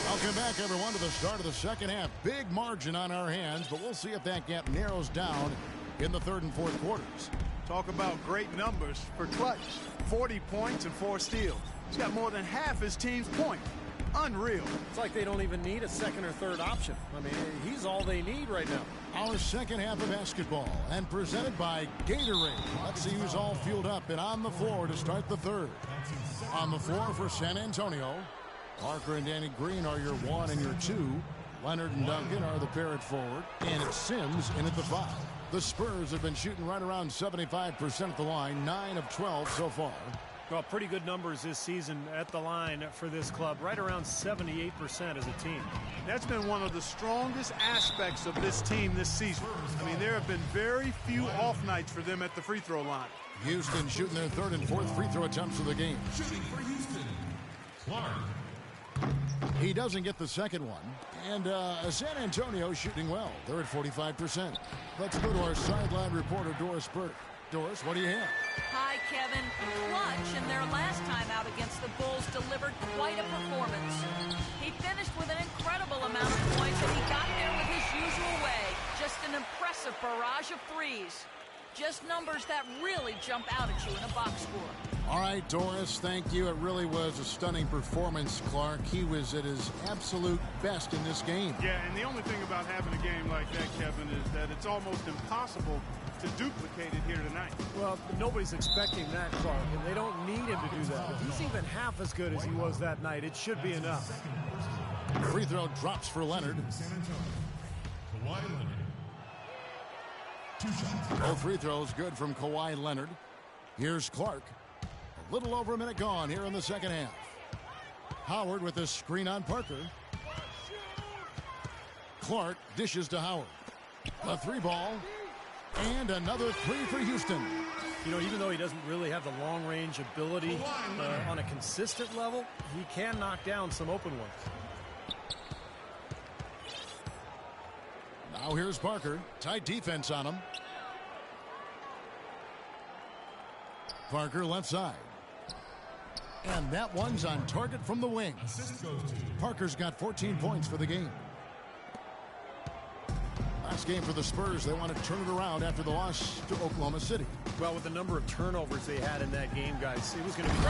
Welcome back, everyone, to the start of the second half. Big margin on our hands, but we'll see if that gap narrows down in the third and fourth quarters. Talk about great numbers for Clutch. 40 points and 4 steals. He's got more than half his team's point. Unreal. It's like they don't even need a second or third option. I mean, he's all they need right now. Our second half of basketball, and presented by Gatorade. Let's see who's all fueled up and on the floor to start the third. On the floor for San Antonio, Parker and Danny Green are your 1 and your 2. Leonard and Duncan are the pair at forward, and it's Sims in at the 5. The Spurs have been shooting right around 75% at the line, 9 of 12 so far. Well, pretty good numbers this season at the line for this club, right around 78% as a team. That's been one of the strongest aspects of this team this season. I mean, there have been very few off nights for them at the free throw line. Houston shooting their 3rd and 4th free throw attempts of the game. Shooting for Houston, Clark. He doesn't get the second one. And San Antonio shooting well. They're at 45%. Let's go to our sideline reporter, Doris Burke. Doris, what do you have? Hi, Kevin. Clutch in their last time out against the Bulls delivered quite a performance. He finished with an incredible amount of points, and he got there with his usual way. Just an impressive barrage of threes. Just numbers that really jump out at you in a box score. All right, Doris, thank you. It really was a stunning performance, Clark. He was at his absolute best in this game. Yeah, and the only thing about having a game like that, Kevin, is that it's almost impossible to duplicate it here tonight. Well, nobody's expecting that, Clark, and they don't need him to do that. If he's even half as good as he was that night, it should be enough. Free throw drops for Leonard. San Antonio, Kawhi Leonard. 2 shots. Both free throws good from Kawhi Leonard. Here's Clark. A little over a minute gone here in the second half. Howard with a screen on Parker. Clark dishes to Howard. A 3-ball. And another 3 for Houston. You know, even though he doesn't really have the long-range ability on a consistent level, he can knock down some open ones. Now here's Parker. Tight defense on him. Parker left side. And that one's on target from the wing. Parker's got 14 points for the game. Last game for the Spurs. They want to turn it around after the loss to Oklahoma City. Well, with the number of turnovers they had in that game, guys, it was going to be...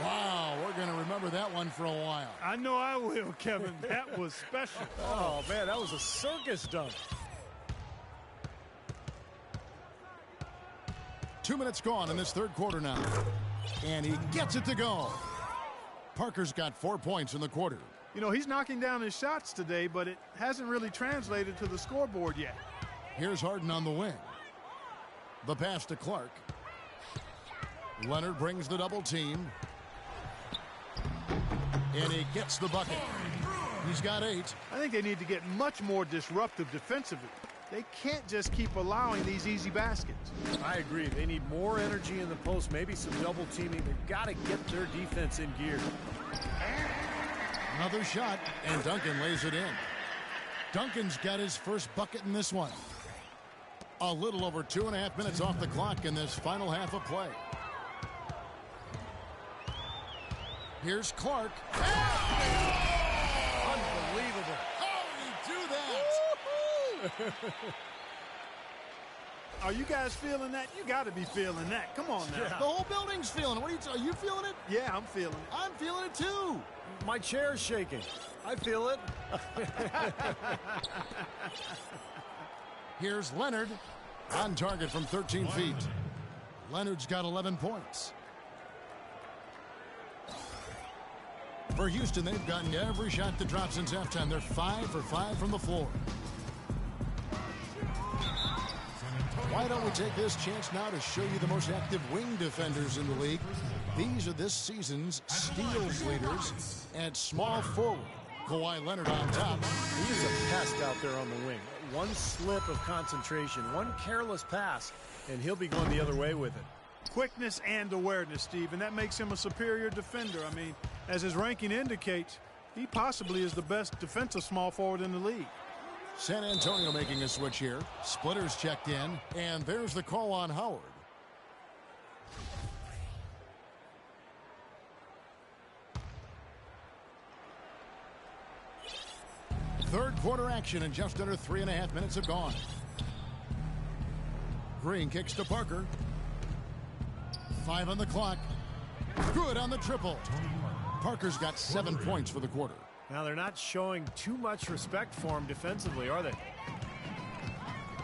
Wow, we're going to remember that one for a while. I know I will, Kevin. That was special. Oh, man, that was a circus dunk. 2 minutes gone in this third quarter now. And he gets it to go. Parker's got 4 points in the quarter. You know, he's knocking down his shots today, but it hasn't really translated to the scoreboard yet. Here's Harden on the wing. The pass to Clark. Leonard brings the double team. And he gets the bucket. He's got 8. I think they need to get much more disruptive defensively. They can't just keep allowing these easy baskets. I agree. They need more energy in the post, maybe some double teaming. They've got to get their defense in gear. Another shot, and Duncan lays it in. Duncan's got his first bucket in this one. A little over 2.5 minutes off the clock in this final half of play. Here's Clark. Unbelievable. How did he do that? Are you guys feeling that? You got to be feeling that. Come on now. Yeah. The whole building's feeling it. Are you feeling it? Yeah, I'm feeling it. I'm feeling it too. My chair's shaking. I feel it. Here's Leonard on target from 13 feet. Leonard's got 11 points. For Houston, they've gotten every shot that dropped since halftime. They're 5 for 5 from the floor. Why don't we take this chance now to show you the most active wing defenders in the league? These are this season's steals leaders at small forward. Kawhi Leonard on top. He's a pest out there on the wing. One slip of concentration, one careless pass, and he'll be going the other way with it. Quickness and awareness, Steve, and that makes him a superior defender. I mean, as his ranking indicates, he possibly is the best defensive small forward in the league. San Antonio making a switch here. Splitters checked in, and there's the call on Howard. Third quarter action, and just under 3.5 minutes have gone. Green kicks to Parker. 5 on the clock. Good on the triple. Parker's got 7 points for the quarter. Now, they're not showing too much respect for him defensively, are they?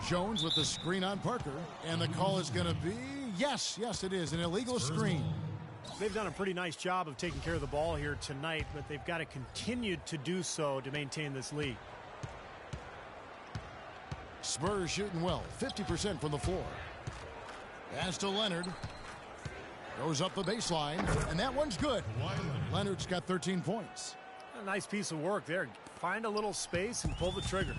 Jones with the screen on Parker, and the call is going to be, yes, it is, an illegal screen. They've done a pretty nice job of taking care of the ball here tonight, but they've got to continue to do so to maintain this lead. Spurs shooting well, 50% from the floor. As to Leonard. Goes up the baseline, and that one's good. Leonard's got 13 points. A nice piece of work there. Find a little space and pull the trigger.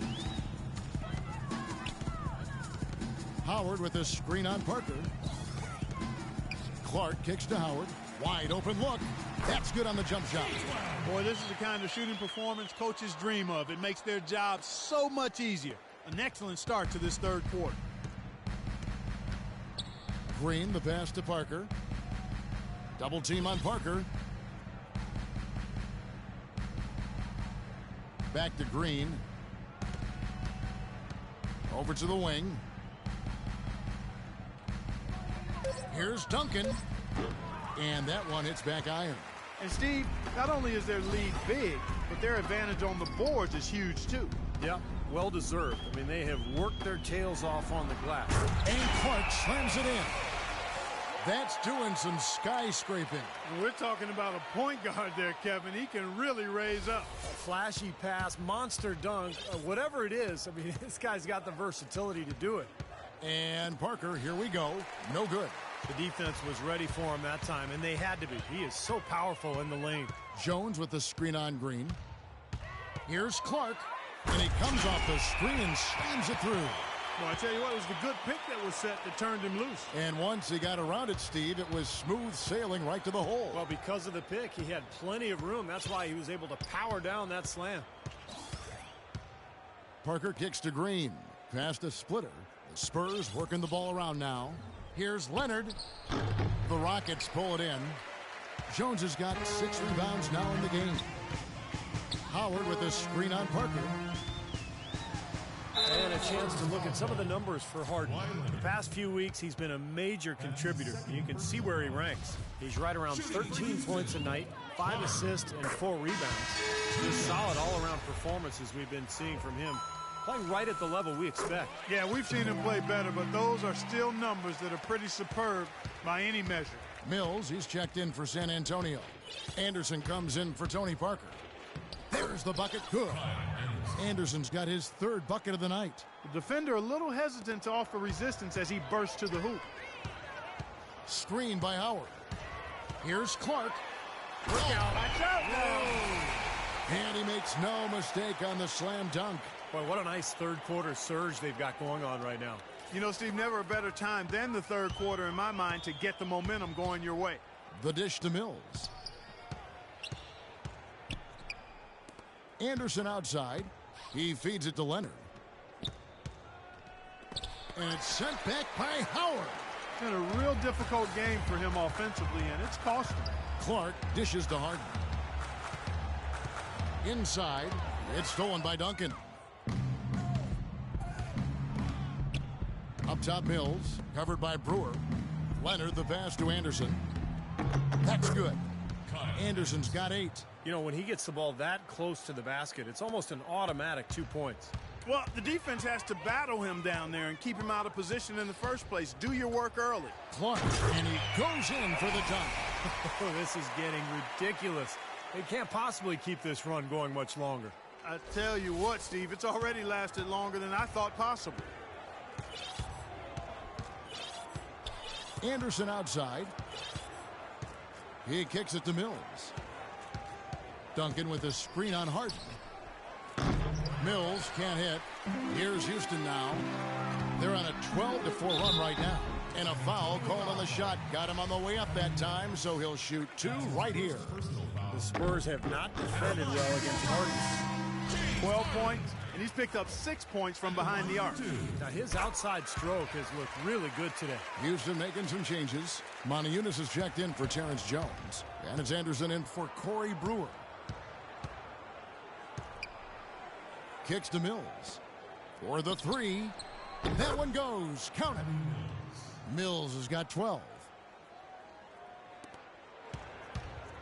Howard with a screen on Parker. Clark kicks to Howard. Wide open look. That's good on the jump shot. Boy, this is the kind of shooting performance coaches dream of. It makes their job so much easier. An excellent start to this third quarter. Green, the pass to Parker. Double team on Parker. Back to Green. Over to the wing. Here's Duncan. And that one hits back iron. And Steve, not only is their lead big, but their advantage on the boards is huge too. Yeah, well deserved. I mean, they have worked their tails off on the glass. And Clark slams it in. That's doing some skyscraping. And we're talking about a point guard there, Kevin. He can really raise up. A flashy pass, monster dunk, whatever it is. I mean, this guy's got the versatility to do it. And Parker, here we go. No good. The defense was ready for him that time, and they had to be. He is so powerful in the lane. Jones with the screen on Green. Here's Clark, and he comes off the screen and slams it through. Well, I tell you what, it was the good pick that was set that turned him loose. And once he got around it, Steve, it was smooth sailing right to the hole. Well, because of the pick, he had plenty of room. That's why he was able to power down that slam. Parker kicks to Green. Past a splitter. The Spurs working the ball around now. Here's Leonard. The Rockets pull it in. Jones has got 6 rebounds now in the game. Howard with a screen on Parker. And a chance to look at some of the numbers for Harden. The past few weeks, he's been a major contributor. You can see where he ranks. He's right around 13 points a night, 5 assists, and 4 rebounds. Just solid all-around performances we've been seeing from him. Playing right at the level we expect. Yeah, we've seen him play better, but those are still numbers that are pretty superb by any measure. Mills, he's checked in for San Antonio. Anderson comes in for Tony Parker. There's the bucket. Good. Anderson's got his 3rd bucket of the night. The defender a little hesitant to offer resistance as he bursts to the hoop. Screen by Howard. Here's Clark. Look out. And he makes no mistake on the slam dunk. Boy, what a nice third-quarter surge they've got going on right now. You know, Steve, never a better time than the third quarter in my mind to get the momentum going your way. The dish to Mills. Anderson outside. He feeds it to Leonard. And it's sent back by Howard. It's been a real difficult game for him offensively, and it's cost him. Clark dishes to Harden. Inside. It's stolen by Duncan. Up top, Mills. Covered by Brewer. Leonard, the pass to Anderson. That's good. Anderson's got 8. You know, when he gets the ball that close to the basket, it's almost an automatic 2 points. Well, the defense has to battle him down there and keep him out of position in the first place. Do your work early. Clark, and he goes in for the dunk. Oh, this is getting ridiculous. They can't possibly keep this run going much longer. I tell you what, Steve, it's already lasted longer than I thought possible. Anderson outside. He kicks it to Mills. Duncan with a screen on Harden. Mills can't hit. Here's Houston now. They're on a 12-4 run right now. And a foul called on the shot. Got him on the way up that time, so he'll shoot 2 right here. The Spurs have not defended well against Harden. 12 points, and he's picked up 6 points from behind the arc. Now, his outside stroke has looked really good today. Houston making some changes. Montejunas has checked in for Terrence Jones. And it's Anderson in for Corey Brewer. Kicks to Mills. For the 3. That one goes. Count it. Mills has got 12.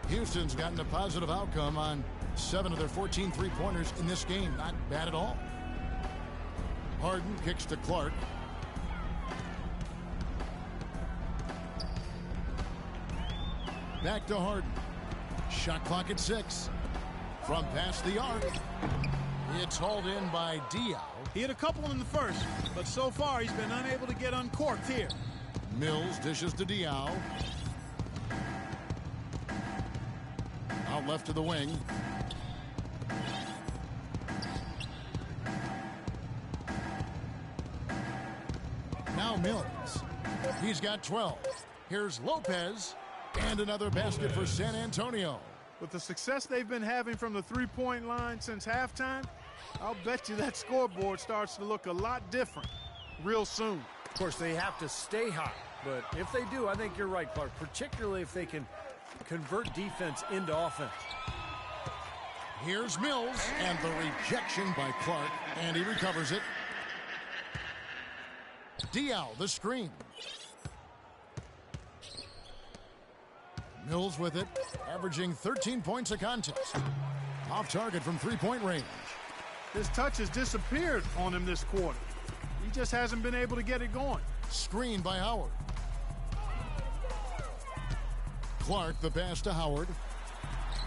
Houston's gotten a positive outcome on 7 of their 14 three-pointers in this game. Not bad at all. Harden kicks to Clark. Back to Harden. Shot clock at 6. From past the arc. It's hauled in by Diaw. He had a couple in the first, but so far he's been unable to get uncorked here. Mills dishes to Diaw. Out left to the wing. Now Mills. He's got 12. Here's Lopez. And another basket for San Antonio. With the success they've been having from the three-point line since halftime, I'll bet you that scoreboard starts to look a lot different real soon. Of course, they have to stay hot, but if they do, I think you're right, Clark, particularly if they can convert defense into offense. Here's Mills, and the rejection by Clark, and he recovers it. Diaw, the screen. Mills with it, averaging 13 points a contest. Off target from three-point range. His touch has disappeared on him this quarter. He just hasn't been able to get it going. Screen by Howard. Clark, the pass to Howard.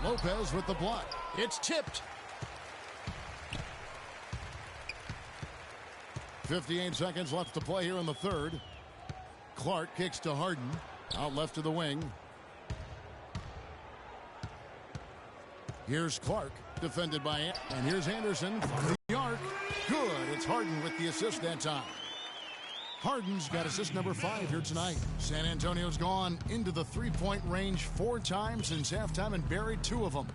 Lopez with the block. It's tipped. 58 seconds left to play here in the third. Clark kicks to Harden. Out left to the wing. Here's Clark. defended by Anderson. And here's Anderson from the arc. Good. It's Harden with the assist that time. Harden's got assist number 5 here tonight. San Antonio's gone into the three-point range 4 times since halftime and buried 2 of them.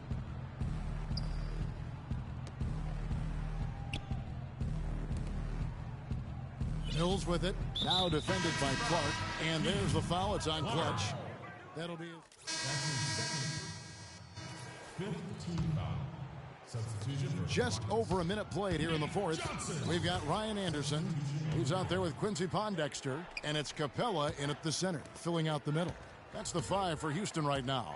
Mills with it. Now defended by Clark. And there's the foul. It's on Clutch. That'll be it. 5th team foul. Substitution for Just over a minute played here in the 4th. We've got Ryan Anderson. He's out there with Quincy Pondexter. And it's Capella in at the center, filling out the middle. That's the 5 for Houston right now.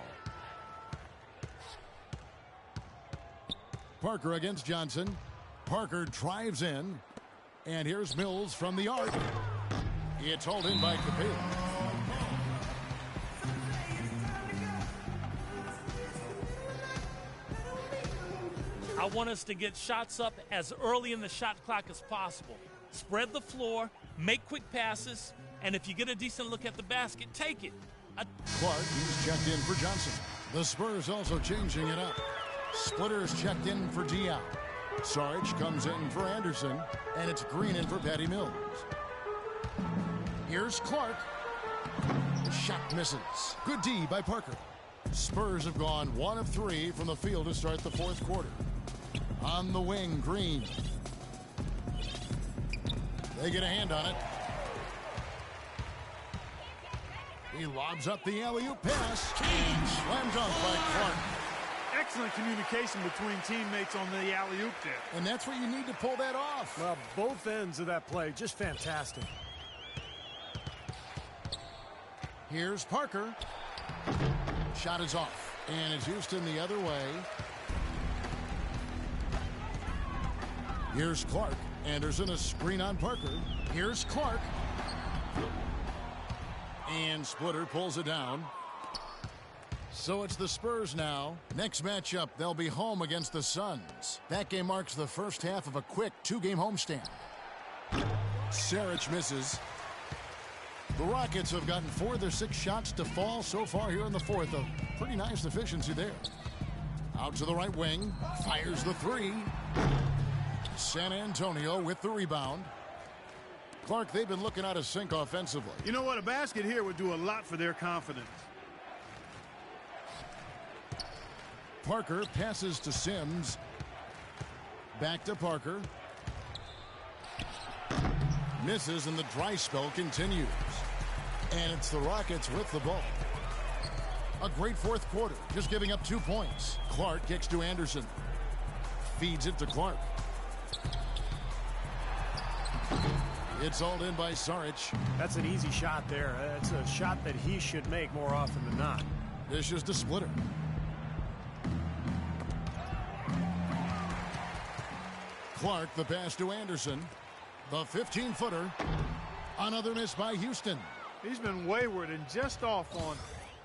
Parker against Johnson. Parker drives in. And here's Mills from the arc. It's hauled in by Capella. I want us to get shots up as early in the shot clock as possible. Spread the floor, make quick passes, and if you get a decent look at the basket, take it. Clark, he's checked in for Johnson. The Spurs also changing it up. Splitter's checked in for Diop. Sarge comes in for Anderson, and it's Green in for Patty Mills. Here's Clark. The shot misses. Good D by Parker. Spurs have gone 1 of 3 from the field to start the 4th quarter. On the wing, Green. They get a hand on it. He lobs up the alley-oop pass. And slam dunk by Clark. Excellent communication between teammates on the alley-oop there. And that's what you need to pull that off. Well, both ends of that play, just fantastic. Here's Parker. Shot is off. And it's Houston the other way. Here's Clark. Anderson a screen on Parker. Here's Clark. And Splitter pulls it down. So it's the Spurs now. Next matchup, they'll be home against the Suns. That game marks the first half of a quick 2-game homestand. Saric misses. The Rockets have gotten 4 of their 6 shots to fall so far here in the 4th. A pretty nice efficiency there. Out to the right wing. Fires the 3. San Antonio with the rebound. Clark, they've been looking out of sync offensively. You know what? A basket here would do a lot for their confidence. Parker passes to Sims. Back to Parker. Misses, and the dry spell continues. And it's the Rockets with the ball. A great 4th quarter, just giving up 2 points. Clark kicks to Anderson. Feeds it to Clark. It's hauled in by Saric. That's an easy shot there. That's a shot that he should make more often than not. This is the Splitter. Clark, the pass to Anderson. The 15-footer. Another miss by Houston. He's been wayward and just off on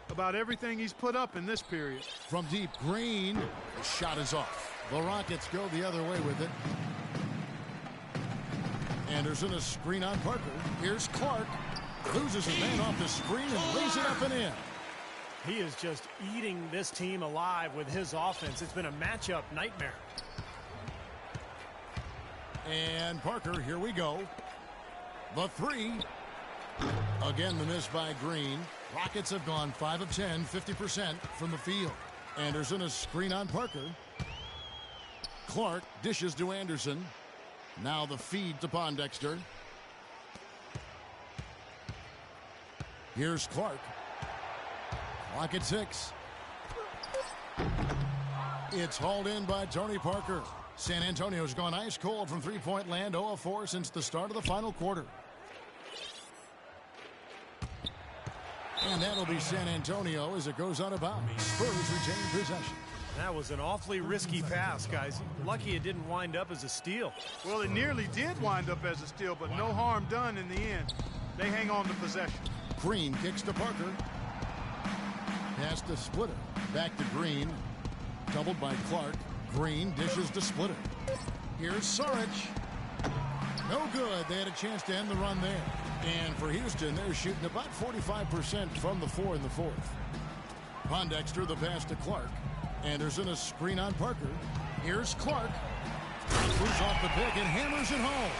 about everything he's put up in this period. From deep, Green. The shot is off. The Rockets go the other way with it. Anderson a screen on Parker. Here's Clark. Loses his man off the screen and lays it up and in. He is just eating this team alive with his offense. It's been a matchup nightmare. And Parker, here we go. The 3. Again, the miss by Green. Rockets have gone 5 of 10, 50% from the field. Anderson a screen on Parker. Clark dishes to Anderson. Now the feed to Pondexter. Here's Clark. Clock at 6. It's hauled in by Tony Parker. San Antonio's gone ice cold from three-point land, 0 of 4 since the start of the final quarter. And that'll be San Antonio as it goes out of bounds. Spurs retain possession. That was an awfully risky pass, guys. Lucky it didn't wind up as a steal. Well, it nearly did wind up as a steal, but no harm done in the end. They hang on to possession. Green kicks to Parker. Pass to Splitter. Back to Green. Doubled by Clark. Green dishes to Splitter. Here's Saric. No good. They had a chance to end the run there. And for Houston, they're shooting about 45% from the 4 in the 4th. Pondexter, the pass to Clark. Anderson a screen on Parker. Here's Clark. Moves off the pick and hammers it home.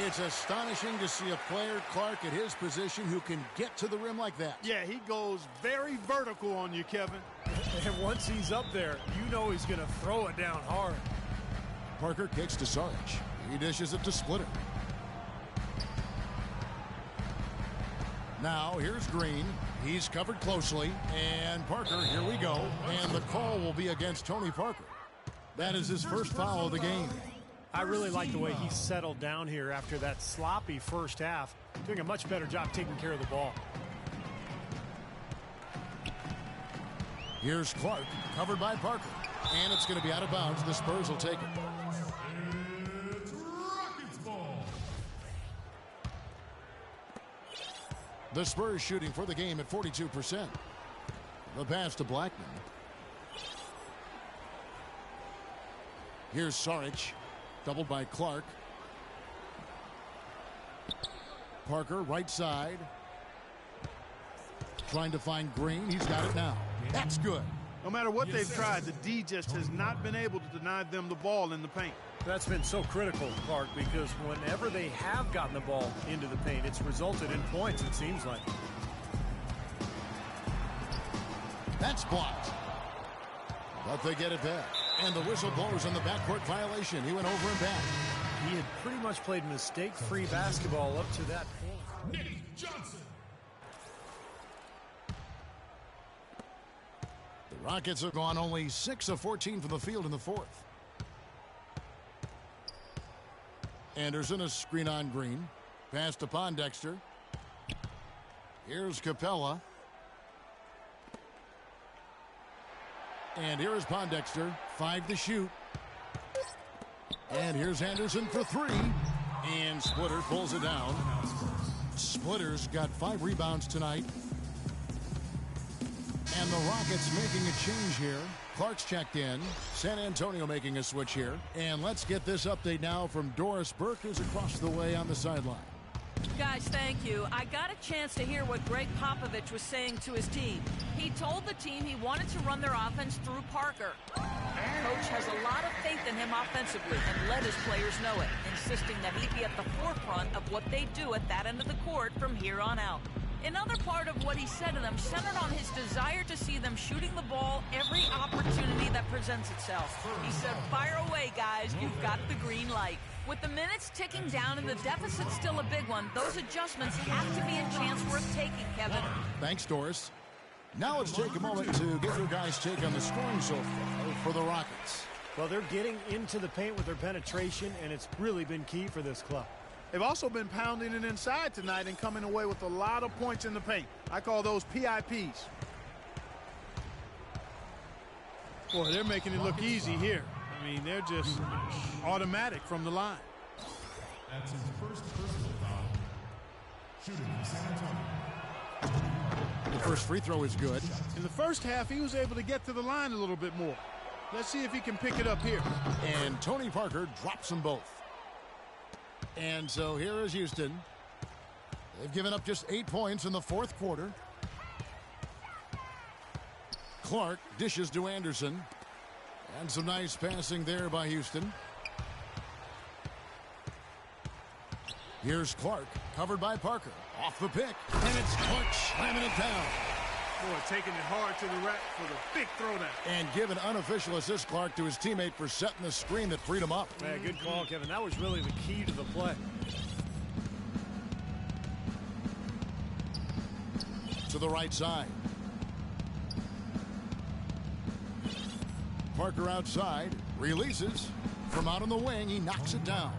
It's astonishing to see a player, Clark, at his position who can get to the rim like that. Yeah, he goes very vertical on you, Kevin. And once he's up there, you know he's going to throw it down hard. Parker kicks to Saric. He dishes it to Splitter. Now, here's Green. He's covered closely. And Parker, here we go. And the call will be against Tony Parker. That is his first foul of the game. I really like the way he settled down here after that sloppy first half. Doing a much better job taking care of the ball. Here's Clark, covered by Parker. And it's going to be out of bounds. The Spurs will take it. It's Rockets ball. The Spurs shooting for the game at 42%. The pass to Blackman. Here's Saric, doubled by Clark. Parker, right side. Trying to find Green. He's got it now. That's good. No matter what they've tried, the D just has not been able to deny them the ball in the paint. That's been so critical, Clark, because whenever they have gotten the ball into the paint, it's resulted in points, it seems like. That's blocked. But they get it back. And the whistle blows on the backcourt violation. He went over and back. He had pretty much played mistake-free basketball up to that point. Nick Johnson. The Rockets have gone only 6 of 14 from the field in the fourth. Anderson, a screen on Green. Pass to Pondexter. Here's Capella. And here is Pondexter. 5 to shoot. And here's Anderson for 3. And Splitter pulls it down. Splitter's got 5 rebounds tonight. And the Rockets making a change here. Clark's checked in. San Antonio making a switch here. And let's get this update now from Doris Burke, who's across the way on the sideline. Guys, thank you. I got a chance to hear what Greg Popovich was saying to his team. He told the team he wanted to run their offense through Parker. Coach has a lot of faith in him offensively and let his players know it, insisting that he be at the forefront of what they do at that end of the court from here on out. Another part of what he said to them centered on his desire to see them shooting the ball every opportunity that presents itself. He said, fire away, guys. You've got the green light. With the minutes ticking down and the deficit still a big one, those adjustments have to be a chance worth taking, Kevin. Thanks, Doris. Now let's take a moment to get your guys' take on the scoring so far for the Rockets. Well, they're getting into the paint with their penetration, and it's really been key for this club. They've also been pounding it inside tonight and coming away with a lot of points in the paint. I call those PIPs. Boy, they're making it look easy here. I mean, they're just automatic from the line. That's his first personal foul. Shooting for San Antonio. The first free throw is good. In the first half, he was able to get to the line a little bit more. Let's see if he can pick it up here. And Tony Parker drops them both. And so here is Houston. They've given up just 8 points in the fourth quarter. Clark dishes to Anderson. And some nice passing there by Houston. Here's Clark, covered by Parker. Off the pick, and it's Clark slamming it down. Boy, taking it hard to the rack for the big throwdown. And give an unofficial assist, Clark, to his teammate for setting the screen that freed him up. Yeah, good call, Kevin. That was really the key to the play. To the right side. Parker outside, releases. From out on the wing, he knocks it down.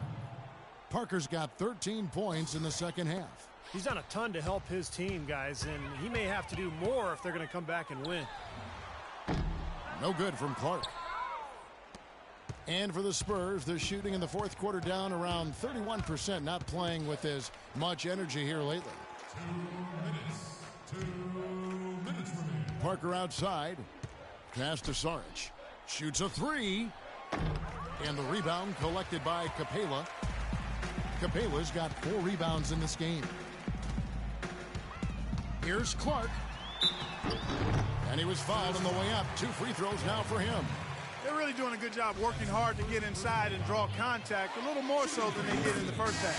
Parker's got 13 points in the second half. He's done a ton to help his team, guys, and he may have to do more if they're going to come back and win. No good from Clark. And for the Spurs, they're shooting in the fourth quarter down around 31%, not playing with as much energy here lately. 2 minutes remaining. Parker outside. Pass to Saric. Shoots a 3. And the rebound collected by Capella. Capella's got 4 rebounds in this game. Here's Clark. And he was fouled on the way up. 2 free throws now for him. They're really really doing a good job working hard to get inside and draw contact, a little more so than they did in the first half.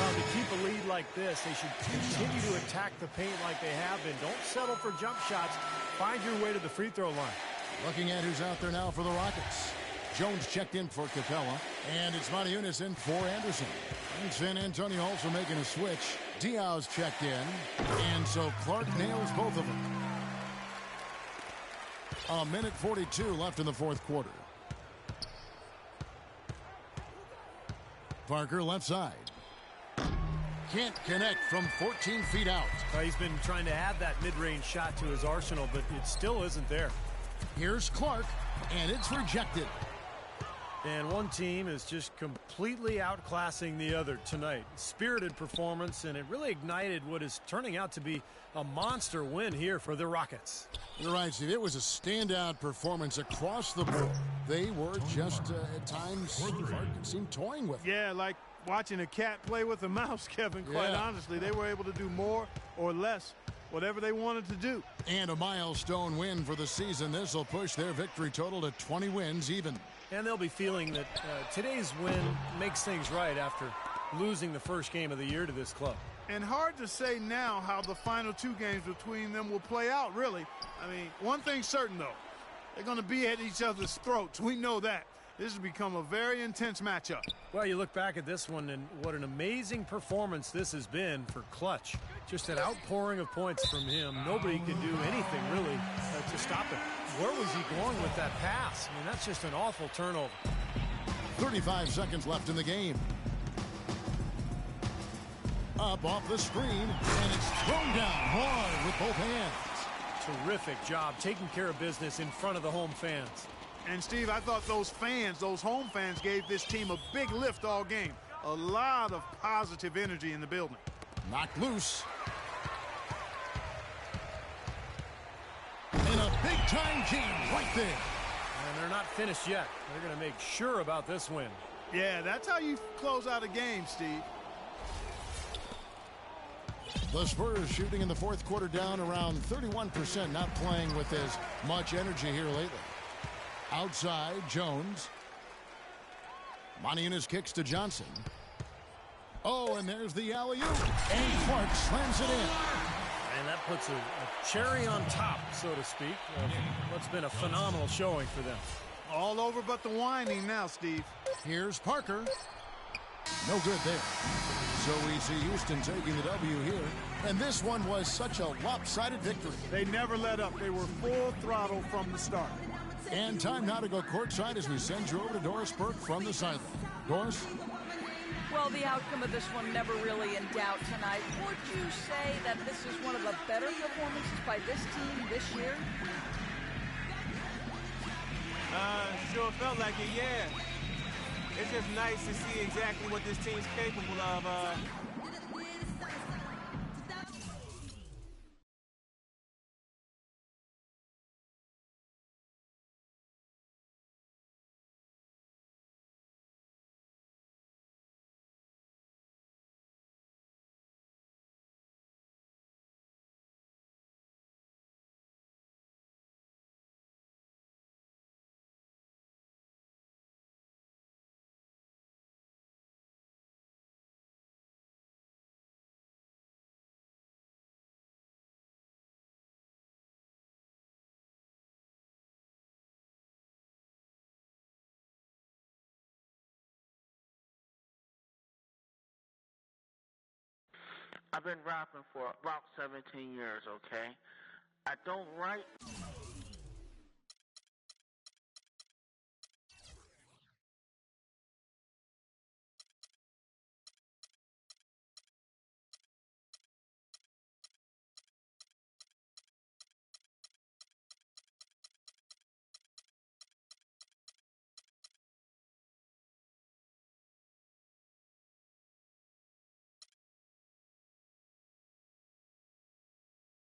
Well, to keep a lead like this, they should continue to attack the paint like they have been. Don't settle for jump shots. Find your way to the free throw line. Looking at who's out there now for the Rockets. Jones checked in for Capella, and it's Motiejunas in for Anderson. And San Antonio also making a switch. Diaz checked in, and so Clark nails both of them. A minute 42 left in the fourth quarter. Parker left side. Can't connect from 14 feet out. He's been trying to add that mid-range shot to his arsenal, but it still isn't there. Here's Clark, and it's rejected. And one team is just completely outclassing the other tonight. Spirited performance, and it really ignited what is turning out to be a monster win here for the Rockets. You're right, Steve. It was a standout performance across the board. They were just, at times, it seemed toying with it. Yeah, like watching a cat play with a mouse, Kevin, quite honestly. They were able to do more or less, whatever they wanted to do. And a milestone win for the season. This will push their victory total to 20 wins even. And they'll be feeling that today's win makes things right after losing the first game of the year to this club. And hard to say now how the final two games between them will play out, really. I mean, one thing's certain, though. They're going to be at each other's throats. We know that. This has become a very intense matchup. Well, you look back at this one, and what an amazing performance this has been for Clutch. Just an outpouring of points from him. Nobody could do anything, really, to stop him. Where was he going with that pass? I mean, that's just an awful turnover. 35 seconds left in the game. Up off the screen, and it's thrown down hard with both hands. Terrific job taking care of business in front of the home fans. And, Steve, I thought those fans, those home fans, gave this team a big lift all game. A lot of positive energy in the building. Knocked loose. And a big-time game right there. And they're not finished yet. They're going to make sure about this win. Yeah, that's how you close out a game, Steve. The Spurs shooting in the fourth quarter down around 31%, not playing with as much energy here lately. Outside, Jones. Motiejunas kicks to Johnson. Oh, and there's the alley-oop. And Clark slams it in. And that puts a cherry on top, so to speak, of what's been a phenomenal showing for them. All over but the whining now, Steve. Here's Parker. No good there. So we see Houston taking the W here. And this one was such a lopsided victory. They never let up. They were full throttle from the start. And time now to go courtside as we send you over to Doris Burke from the sideline. Doris? Well, the outcome of this one never really in doubt tonight. Would you say that this is one of the better performances by this team this year? Sure felt like it, yeah. It's just nice to see exactly what this team's capable of. I've been rapping for about 17 years, okay? I don't write.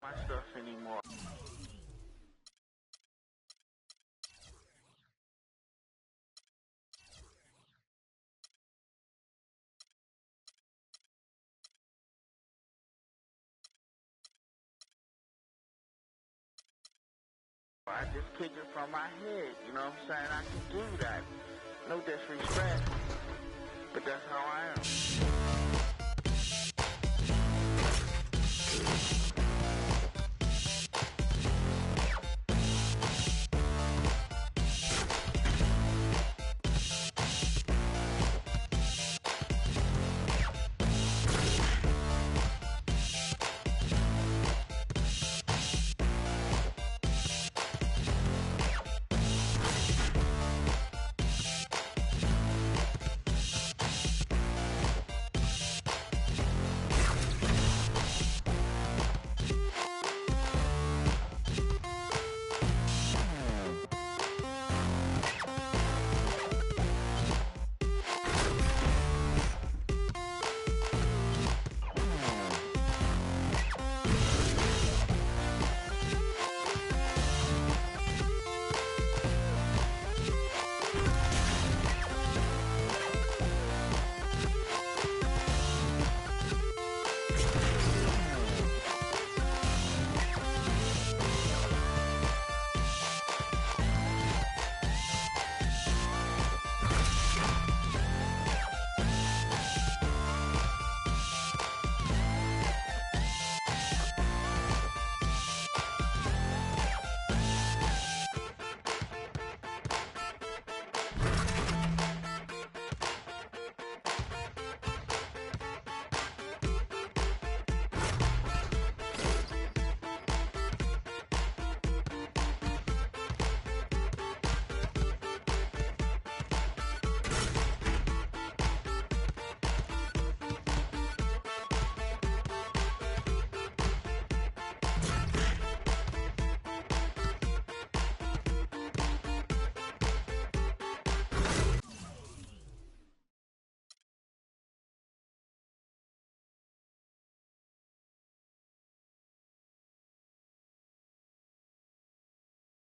My stuff anymore. I just pick it from my head. You know what I'm saying? I can do that. No disrespect, but that's how I am.